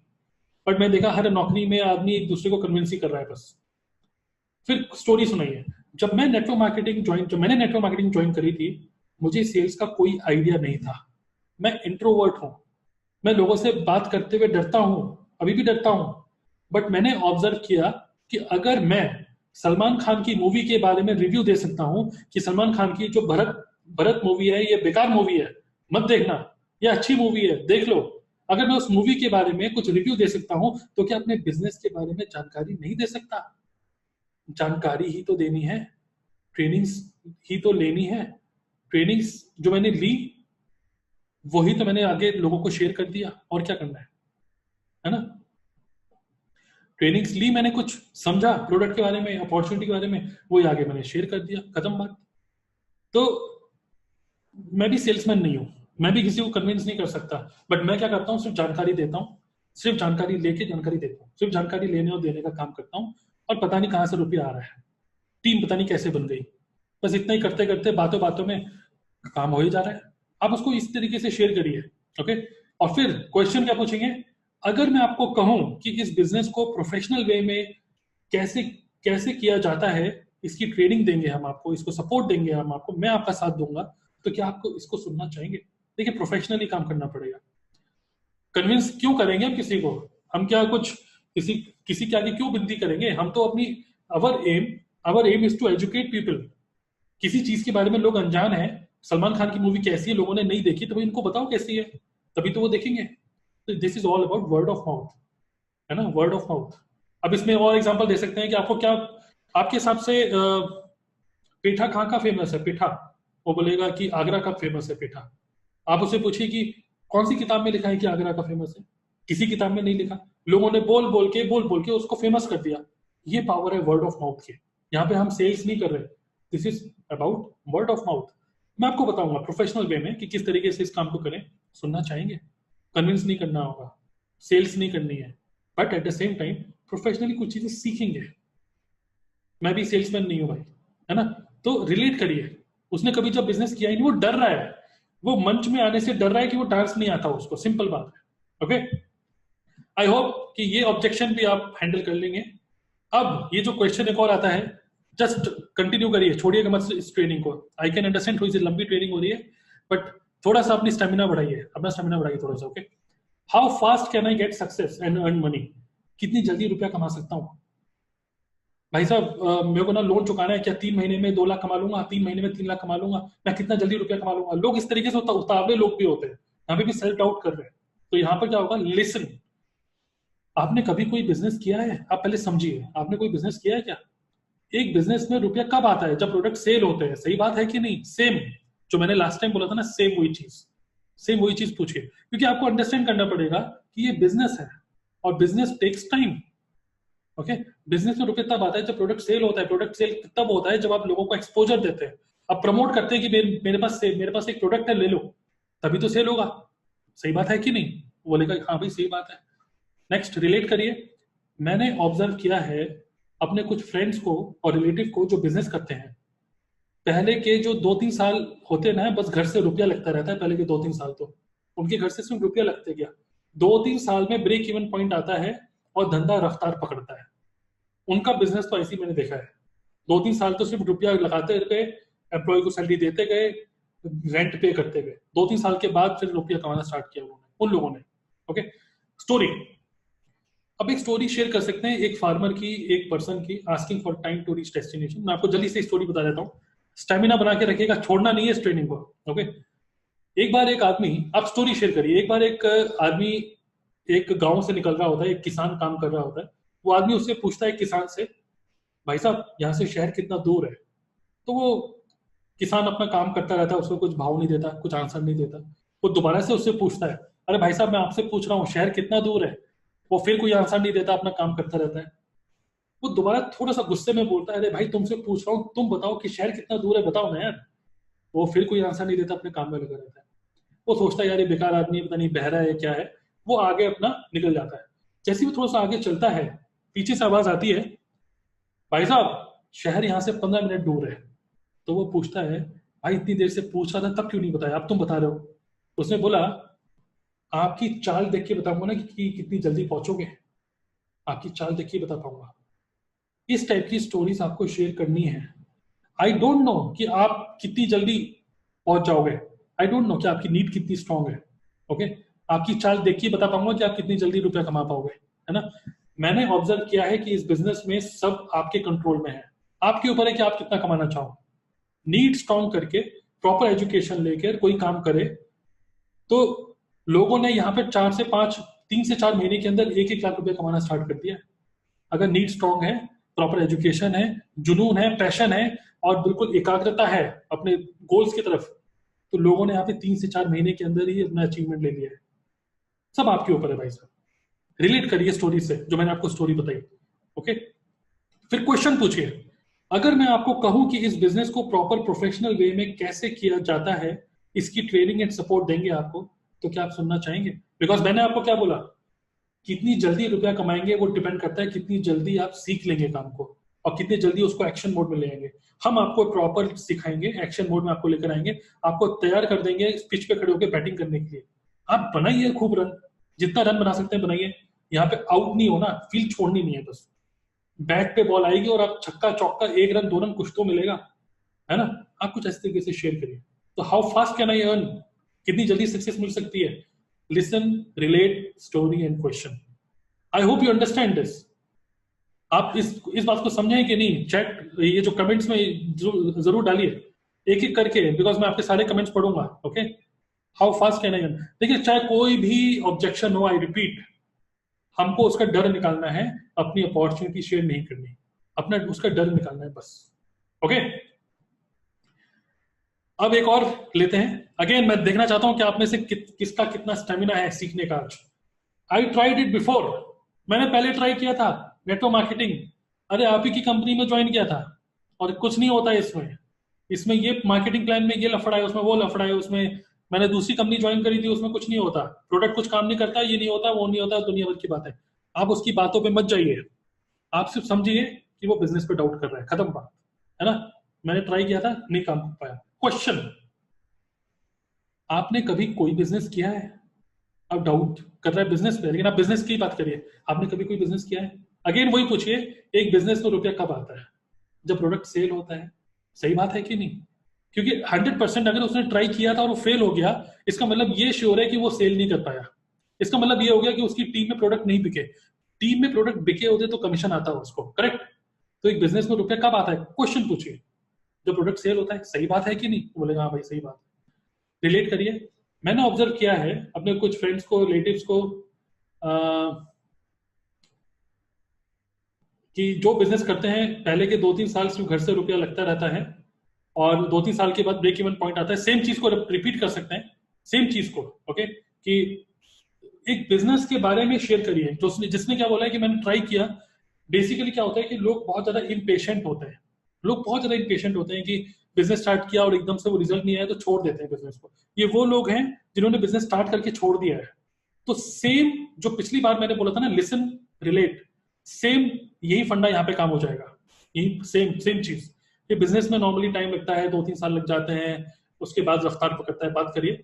बट मैं देखा हर नौकरी में आदमी एक दूसरे को कन्विंस ही कर रहा है बस। फिर स्टोरी सुनाइए। जब मैंने नेटवर्क मार्केटिंग ज्वाइन करी थी, मुझे सेल्स का कोई आइडिया नहीं था। मैं इंट्रोवर्ट हूँ, मैं लोगों से बात करते हुए डरता हूँ, अभी भी डरता हूँ। बट मैंने ऑब्जर्व किया कि अगर मैं सलमान खान की मूवी के बारे में रिव्यू दे सकता हूं कि सलमान खान की जो भरत भरत मूवी है ये बेकार मूवी है, मत देखना, ये अच्छी मूवी है, देख लो। अगर मैं उस मूवी के बारे में कुछ रिव्यू दे सकता हूं, तो क्या अपने बिजनेस के बारे में जानकारी नहीं दे सकता? जानकारी ही तो देनी है, ट्रेनिंग्स ही तो लेनी है। ट्रेनिंग्स जो मैंने ली वही तो मैंने आगे लोगों को शेयर कर दिया, और क्या करना है ना? ट्रेनिंग्स ली मैंने, कुछ समझा प्रोडक्ट के बारे में, अपॉर्चुनिटी के बारे में, वही आगे मैंने शेयर कर दिया, खत्म बात। तो मैं भी सेल्समैन नहीं हूं, मैं भी किसी को कन्विंस नहीं कर सकता, बट मैं क्या करता हूँ, सिर्फ जानकारी देता हूँ, सिर्फ जानकारी लेके जानकारी देता हूँ, सिर्फ जानकारी लेने और देने का काम करता हूँ। और पता नहीं कहाँ से रुपया आ रहा है, टीम पता नहीं कैसे बन गई, बस इतना ही करते करते बातों बातों में काम हो ही जा रहा है। आप उसको इस तरीके से शेयर करिए, ओके। और फिर क्वेश्चन क्या पूछेंगे, अगर मैं आपको कहूं कि इस बिजनेस को प्रोफेशनल वे में कैसे कैसे किया जाता है, इसकी ट्रेनिंग देंगे हम आपको, इसको सपोर्ट देंगे हम आपको, मैं आपका साथ दूंगा, तो क्या आपको इसको सुनना चाहेंगे? देखिए, प्रोफेशनली काम करना पड़ेगा। कन्विंस क्यों करेंगे हम किसी को? हम क्या कुछ किसी किसी के आगे क्यों विनती करेंगे? हम तो अपनी our aim is to educate people. किसी चीज के बारे में लोग अनजान है, सलमान खान की मूवी कैसी है लोगों ने नहीं देखी, तो इनको बताओ कैसी है, तभी तो वो देखेंगे। तो this is all about word of mouth, है ना, वर्ड ऑफ माउथ। अब इसमें और एग्जांपल दे सकते हैं कि आपको क्या, आपके हिसाब से पेठा कहाँ का फेमस है? पेठा, वो बोलेगा कि आगरा का फेमस है पेठा। आप उससे पूछिए कि कौन सी किताब में लिखा है कि आगरा का फेमस है? किसी किताब में नहीं लिखा, लोगों ने बोल बोल के उसको फेमस कर दिया। ये पावर है वर्ड ऑफ माउथ की। यहाँ पे हम सेल्स नहीं कर रहे, this is about word of mouth. मैं आपको बताऊंगा प्रोफेशनल वे में कि किस तरीके से इस काम को करें। सुनना चाहेंगे? कन्विंस नहीं करना होगा, सेल्स नहीं करनी है, but at the same time professionally कुछ चीजें सीखेंगे। मैं भी सेल्समैन नहीं हूं भाई, है ना? तो रिलेट करिए, उसने कभी जब बिजनेस किया ही नहीं, वो डर रहा है, वो मंच में आने से डर रहा है कि वो डांस नहीं आता उसको, सिंपल बात है। ओके, आई होप कि ये ऑब्जेक्शन भी आप हैंडल कर लेंगे। अब ये जो क्वेश्चन एक और आता है, जस्ट कंटिन्यू करिए, छोड़िएगा मत इस ट्रेनिंग को। आई कैन अंडरस्टैंड थोड़ी सी लंबी ट्रेनिंग हो रही है, बट थोड़ा सा अपनी स्टेमिना बढ़ाइए, अपना स्टेमिना बढ़ाइए थोड़ा सा। Okay, how fast can I get success and earn money? कितनी जल्दी रुपया कमा सकता हूँ? भाई साहब, मेरे को ना लोन चुकाना है, क्या 3 महीने में 2 लाख कमा लूंगा, 3 महीने में 3 लाख कमा लूंगा, मैं कितना जल्दी रुपया कमा लूंगा? लोग इस तरीके से उतावले लोग भी होते हैं, यहाँ पे भी सेल्फ डाउट कर रहे हैं। तो यहाँ पर क्या होगा, लिसन। आपने कभी कोई बिजनेस किया है? आप पहले समझिए, आपने कोई बिजनेस किया है क्या? एक बिजनेस में रुपया कब आता है? जब प्रोडक्ट सेल होते हैं, सही बात है कि नहीं? सेम जो मैंने लास्ट टाइम बोला था ना, सेम वही चीज, सेम वही चीज पूछिए, क्योंकि आपको अंडरस्टैंड करना पड़ेगा कि ये बिजनेस है और business takes time. Okay, business में रुपये तब आता है जब प्रोडक्ट सेल होता है। प्रोडक्ट सेल तब होता है जब आप लोगों को एक्सपोजर देते हैं, आप प्रमोट करते हैं कि मेरे पास एक प्रोडक्ट है, ले लो, तभी तो सेल होगा। सही बात है कि नहीं? वो बोलेगा हाँ भाई सही बात है। नेक्स्ट, रिलेट करिए। मैंने ऑब्जर्व किया है अपने कुछ फ्रेंड्स को और रिलेटिव को जो बिजनेस करते हैं, पहले के जो 2-3 साल होते ना, बस घर से रुपया लगता रहता है, पहले के 2-3 साल तो उनके घर से सिर्फ रुपया लगते गया। 2-3 साल में ब्रेक इवन पॉइंट आता है और धंधा रफ्तार पकड़ता है। उनका बिजनेस तो ऐसे ही मैंने देखा है, 2-3 साल तो सिर्फ रुपया लगाते गए, एम्प्लॉय को सैलरी देते गए, रेंट पे करते गए, 2-3 साल के बाद फिर रुपया कमाना स्टार्ट किया उन्होंने, उन लोगों ने। Okay, story. अब एक स्टोरी शेयर कर सकते हैं, एक फार्मर की, एक पर्सन की, asking for time to reach destination. मैं आपको जल्दी से स्टोरी बता देता हूँ, स्टेमिना बना के रखिएगा, छोड़ना नहीं है इस ट्रेनिंग को। ओके, एक बार एक आदमी, आप स्टोरी शेयर करिए। एक बार एक आदमी एक गांव से निकल रहा होता है, एक किसान काम कर रहा होता है। वो आदमी उससे पूछता है किसान से, भाई साहब यहाँ से शहर कितना दूर है? तो वो किसान अपना काम करता रहता है, उसको कुछ भाव नहीं देता, कुछ आंसर नहीं देता। वो दोबारा से उससे पूछता है, अरे भाई साहब मैं आपसे पूछ रहा हूँ शहर कितना दूर है? वो फिर कोई आंसर नहीं देता, अपना काम करता रहता है। वो दोबारा थोड़ा सा गुस्से में बोलता है, अरे भाई तुमसे पूछ रहा हूँ, तुम बताओ कि शहर कितना दूर है, बताओ ना यार। वो फिर कोई आंसर नहीं देता, अपने काम में लगा रहता है। वो सोचता है यार ये बेकार आदमी है, पता नहीं बहरा है क्या है। वो आगे अपना निकल जाता है। जैसे ही वो थोड़ा सा आगे चलता है, पीछे से आवाज आती है, भाई साहब शहर यहाँ से 15 मिनट दूर है। तो वो पूछता है, भाई इतनी देर से पूछ रहा था तब क्यों नहीं बताया, अब तुम बता रहे हो? उसने बोला, आपकी चाल देख के बताऊंगा ना कि कितनी जल्दी पहुंचोगे, आपकी चाल देख के बता पाऊंगा। इस टाइप की स्टोरीज आपको शेयर करनी है। आई डोंट नो कि आप कितनी जल्दी पहुंच जाओगे, आई डोंट नो कि आपकी नीड कितनी स्ट्रांग है। ओके, आपकी चाल देख के बता पाऊंगा कि आप कितनी जल्दी रुपया कमा पाओगे, है ना? मैंने ऑब्जर्व किया है कि इस बिजनेस में सब आपके कंट्रोल में है, आपके ऊपर है कि आप कितना कमाना चाहो। नीड स्ट्रॉन्ग करके प्रॉपर एजुकेशन लेकर कोई काम करे तो लोगों ने यहाँ पे 4 से 5, 3 से 4 महीने के अंदर 1-1 लाख रुपए कमाना स्टार्ट कर दिया। अगर नीड स्ट्रॉन्ग है, प्रॉपर एजुकेशन है, जुनून है, पैशन है और बिल्कुल एकाग्रता है अपने गोल्स की तरफ, तो लोगों ने यहाँ पे 3 से 4 महीने के अंदर ही अपना अचीवमेंट ले लिया है। सब आपके ऊपर है भाई साहब। रिलेट करिए स्टोरी से, जो मैंने आपको स्टोरी बताई। ओके, फिर क्वेश्चन पूछिए। अगर मैं आपको कहूं कि इस बिजनेस को प्रॉपर प्रोफेशनल वे में कैसे किया जाता है, इसकी ट्रेनिंग एंड सपोर्ट देंगे आपको, तो क्या आप सुनना चाहेंगे? बिकॉज मैंने आपको क्या बोला, कितनी जल्दी रुपया कमाएंगे वो डिपेंड करता है कितनी जल्दी आप सीख लेंगे काम को और कितनी जल्दी उसको एक्शन मोड में ले आएंगे। हम आपको प्रॉपर सिखाएंगे, एक्शन मोड में आपको लेकर आएंगे, आपको तैयार कर देंगे पिच पे खड़े होकर बैटिंग करने के लिए। आप बनाइए खूब रन, जितना रन बना सकते हैं बनाइए। यहाँ पे आउट नहीं होना, फील्ड छोड़नी नहीं है बस। बैट पे बॉल आएगी और आप छक्का चौका 1 रन 2 रन कुछ तो मिलेगा, है ना? आप कुछ ऐसे तरीके से शेयर करिए। तो how fast can I earn, कितनी जल्दी सक्सेस मिल सकती है? Listen, relate, story and question. I hope you understand this. आप इस बात को समझें कि नहीं? चैट, ये जो कमेंट्स में जरूर डालिए एक एक करके, बिकॉज मैं आपके सारे कमेंट्स पढ़ूंगा। Okay, how fast can I earn. देखिए, चाहे कोई भी ऑब्जेक्शन हो, आई रिपीट, हमको उसका डर निकालना है, अपनी अपॉर्चुनिटी शेयर नहीं करनी, अपना उसका डर निकालना है बस। ओके, अब एक और लेते हैं। अगेन मैं देखना चाहता हूं कि आप में से किसका कितना स्टेमिना है सीखने का आज। आई ट्राइड इट बिफोर, मैंने पहले ट्राई किया था नेटवर्क मार्केटिंग। अरे आप ही की कंपनी में ज्वाइन किया था और कुछ नहीं होता है इसमें। इसमें ये मार्केटिंग प्लान में ये लफड़ा है, उसमें वो लफड़ा है, उसमें मैंने दूसरी कंपनी ज्वाइन करी थी, उसमें कुछ नहीं होता, प्रोडक्ट कुछ काम नहीं करता, ये नहीं होता, वो नहीं होता, दुनिया भर की बात है। आप उसकी बातों पे मत जाइए, आप सिर्फ समझिए कि वो बिजनेस पे डाउट कर रहा है, खत्म बात, है ना? मैंने ट्राई किया था, नहीं काम कर पाया। क्वेश्चन, आपने कभी कोई बिजनेस किया है? अब डाउट कर रहा है बिजनेस पे, लेकिन आप बिजनेस की बात करिए, आपने कभी कोई बिजनेस किया है? अगेन वही पूछिए, एक बिजनेस में रुपया कब आता है? जब प्रोडक्ट सेल होता है। सही बात है कि नहीं? क्योंकि 100% अगर उसने ट्राई किया था और वो फेल हो गया, इसका मतलब ये श्योर है कि वो सेल नहीं कर पाया। इसका मतलब ये हो गया कि उसकी टीम में प्रोडक्ट नहीं बिके। टीम में प्रोडक्ट बिके होते तो कमीशन आता है उसको, करेक्ट? तो एक बिजनेस में रुपया कब आता है? क्वेश्चन पूछिए, जब प्रोडक्ट सेल होता है। सही बात है कि नहीं? तो बोलेगा हाँ भाई सही बात। रिलेट करिए। मैंने ऑब्जर्व किया है अपने कुछ फ्रेंड्स को, रिलेटिव्स को, कि जो बिजनेस करते हैं पहले के 2-3 साल सिर्फ घर से रुपया लगता रहता है और 2-3 साल के बाद ब्रेक इवन पॉइंट आता है। सेम चीज को रिपीट कर सकते हैं, सेम चीज को। ओके, कि एक बिजनेस के बारे में शेयर करिए जो जिसने क्या बोला है कि मैंने ट्राई किया। बेसिकली क्या होता है कि लोग बहुत ज्यादा इम्पेशेंट होते हैं, लोग बहुत ज्यादा इम्पेशेंट होते हैं कि बिजनेस स्टार्ट किया और एकदम से वो रिजल्ट नहीं आया तो छोड़ देते हैं बिजनेस को। ये वो लोग हैं जिन्होंने बिजनेस स्टार्ट करके छोड़ दिया है। तो सेम जो पिछली बार मैंने बोला था ना, लिसन, रिलेट, सेम यही फंडा यहाँ पे काम हो जाएगा। यही सेम सेम चीज। ये बिजनेस में नॉर्मली टाइम लगता है, 2-3 साल लग जाते हैं, उसके बाद रफ्तार पकड़ता है। बात करिए,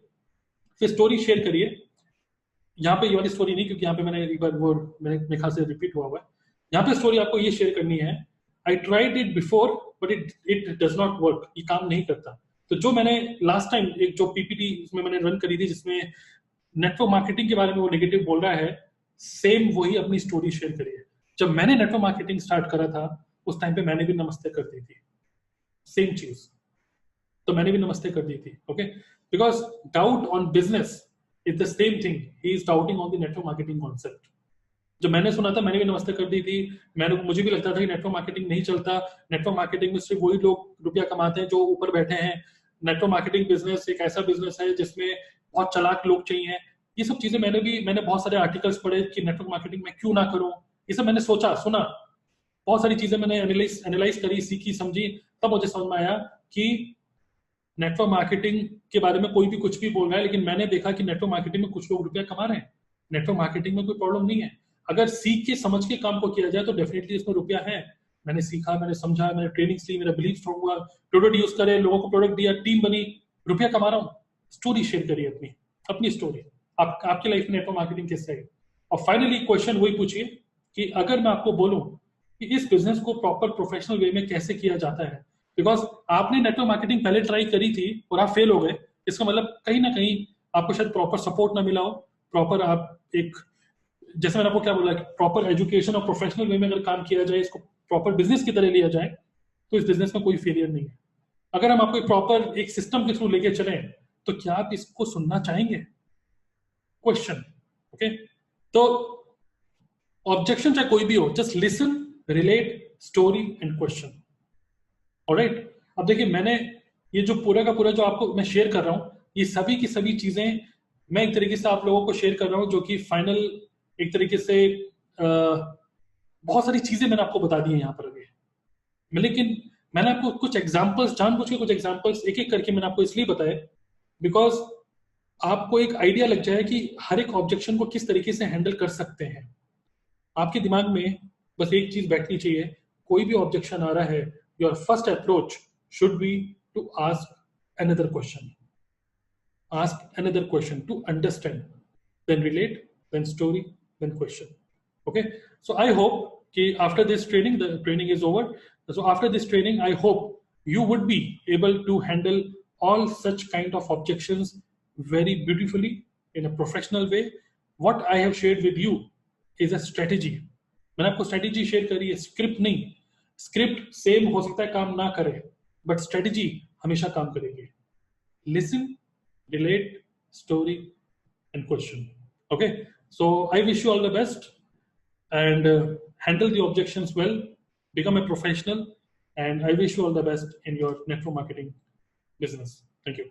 फिर स्टोरी शेयर करिए। यहाँ पे ये वाली स्टोरी नहीं, क्योंकि यहाँ पे मैंने एक बार वो मेरे ख्याल से रिपीट हुआ है। यहाँ पे स्टोरी आपको ये शेयर करनी है, I tried it before but it does not work, ये काम नहीं करता। तो जो मैंने लास्ट टाइम एक जो पीपीटी इसमें मैंने रन करी थी जिसमें नेटवर्क मार्केटिंग के बारे में वो नेगेटिव बोल रहा है, सेम वही अपनी स्टोरी शेयर करिए। जब मैंने नेटवर्क मार्केटिंग स्टार्ट करा था उस टाइम पे मैंने भी नमस्ते कर दी थी, सेम चीज। तो मैंने भी नमस्ते कर दी थी। Okay, because doubt on business is the same thing he is doubting on the network marketing concept. जब मैंने सुना था मैंने भी नमस्ते कर दी थी। मुझे भी लगता था कि नेटवर्क मार्केटिंग नहीं चलता, नेटवर्क मार्केटिंग में सिर्फ वही लोग रुपया कमाते हैं जो ऊपर बैठे हैं। नेटवर्क मार्केटिंग बिजनेस एक ऐसा बिजनेस है जिसमें बहुत चालाक लोग चाहिए। ये सब चीजें मैंने बहुत सारे आर्टिकल्स पढ़े कि नेटवर्क मार्केटिंग में क्यों ना करूं। ये सब मैंने सोचा, सुना, बहुत सारी चीजें मैंने एनालाइज करी, सीखी, समझी, तब मुझे समझ में आया कि नेटवर्क मार्केटिंग के बारे में कोई भी कुछ भी बोल रहा है, लेकिन मैंने देखा कि नेटवर्क मार्केटिंग में कुछ लोग रुपया कमा रहे हैं। नेटवर्क मार्केटिंग में कोई प्रॉब्लम नहीं है, अगर सीख के समझ के काम को किया जाए तो डेफिनेटली इसमें रुपया है। मैंने सीखा, मैंने समझा, मैंने ट्रेनिंग ली, मेरा बिलीफ स्ट्रॉन्ग हुआ, प्रोडक्ट यूज करे, लोगों को प्रोडक्ट दिया, टीम बनी, रुपया कमा रहा हूँ। स्टोरी शेयर करिए अपनी अपनी स्टोरी, आपकी लाइफ में नेटवर्क मार्केटिंग कैसे है। और फाइनली क्वेश्चन वही पूछिए कि अगर मैं आपको बोलूं कि इस बिजनेस को प्रॉपर प्रोफेशनल वे में कैसे किया जाता है, बिकॉज आपने नेटवर्क मार्केटिंग पहले ट्राई करी थी और आप फेल हो गए, इसका मतलब कहीं ना कहीं आपको शायद प्रॉपर सपोर्ट ना मिला हो, प्रॉपर आप एक जैसे मैंने आपको क्या बोला कि प्रॉपर एजुकेशन और प्रोफेशनल वे में अगर काम किया जाए, इसको प्रॉपर बिजनेस की तरह लिया जाए, तो इस बिजनेस में कोई फेलियर नहीं है। अगर हम आपको एक प्रॉपर एक सिस्टम के थ्रू लेके चलें, तो क्या आप इसको सुनना चाहेंगे? क्वेश्चन। ओके, तो ऑब्जेक्शन चाहे कोई भी हो, just listen, relate, story and question. Alright, अब देखिए मैंने ये जो पूरा का पूरा जो आपको मैं शेयर कर रहा हूं, ये सभी की सभी चीजें मैं एक तरीके से आप लोगों को शेयर कर रहा हूं, जो कि फाइनल एक तरीके से बहुत सारी चीजें मैंने आपको बता दी है यहाँ पर अभी। लेकिन मैंने आपको कुछ एग्जांपल्स, जानबूझ के कुछ एग्जांपल्स एक एक करके मैंने आपको इसलिए बताया बिकॉज आपको एक आइडिया लग जाए कि हर एक ऑब्जेक्शन को किस तरीके से हैंडल कर सकते हैं। आपके दिमाग में बस एक चीज बैठनी चाहिए, कोई भी ऑब्जेक्शन आ रहा है, your first approach should be to ask another question, ask another question to understand, then relate, then story, then question. Okay, so I hope that after this training, the training is over, so after this training I hope you would be able to handle all such kind of objections very beautifully in a professional way. What I have shared with you is a strategy. मैंने आपको strategy share करी है, script नहीं। Script same हो सकता है काम ना करे, बट स्ट्रेटेजी हमेशा काम करेगी। Listen, relate, story, and question. Okay, so I wish you all the best and handle the objections well, become a professional, and I wish you all the best in your network marketing business. Thank you.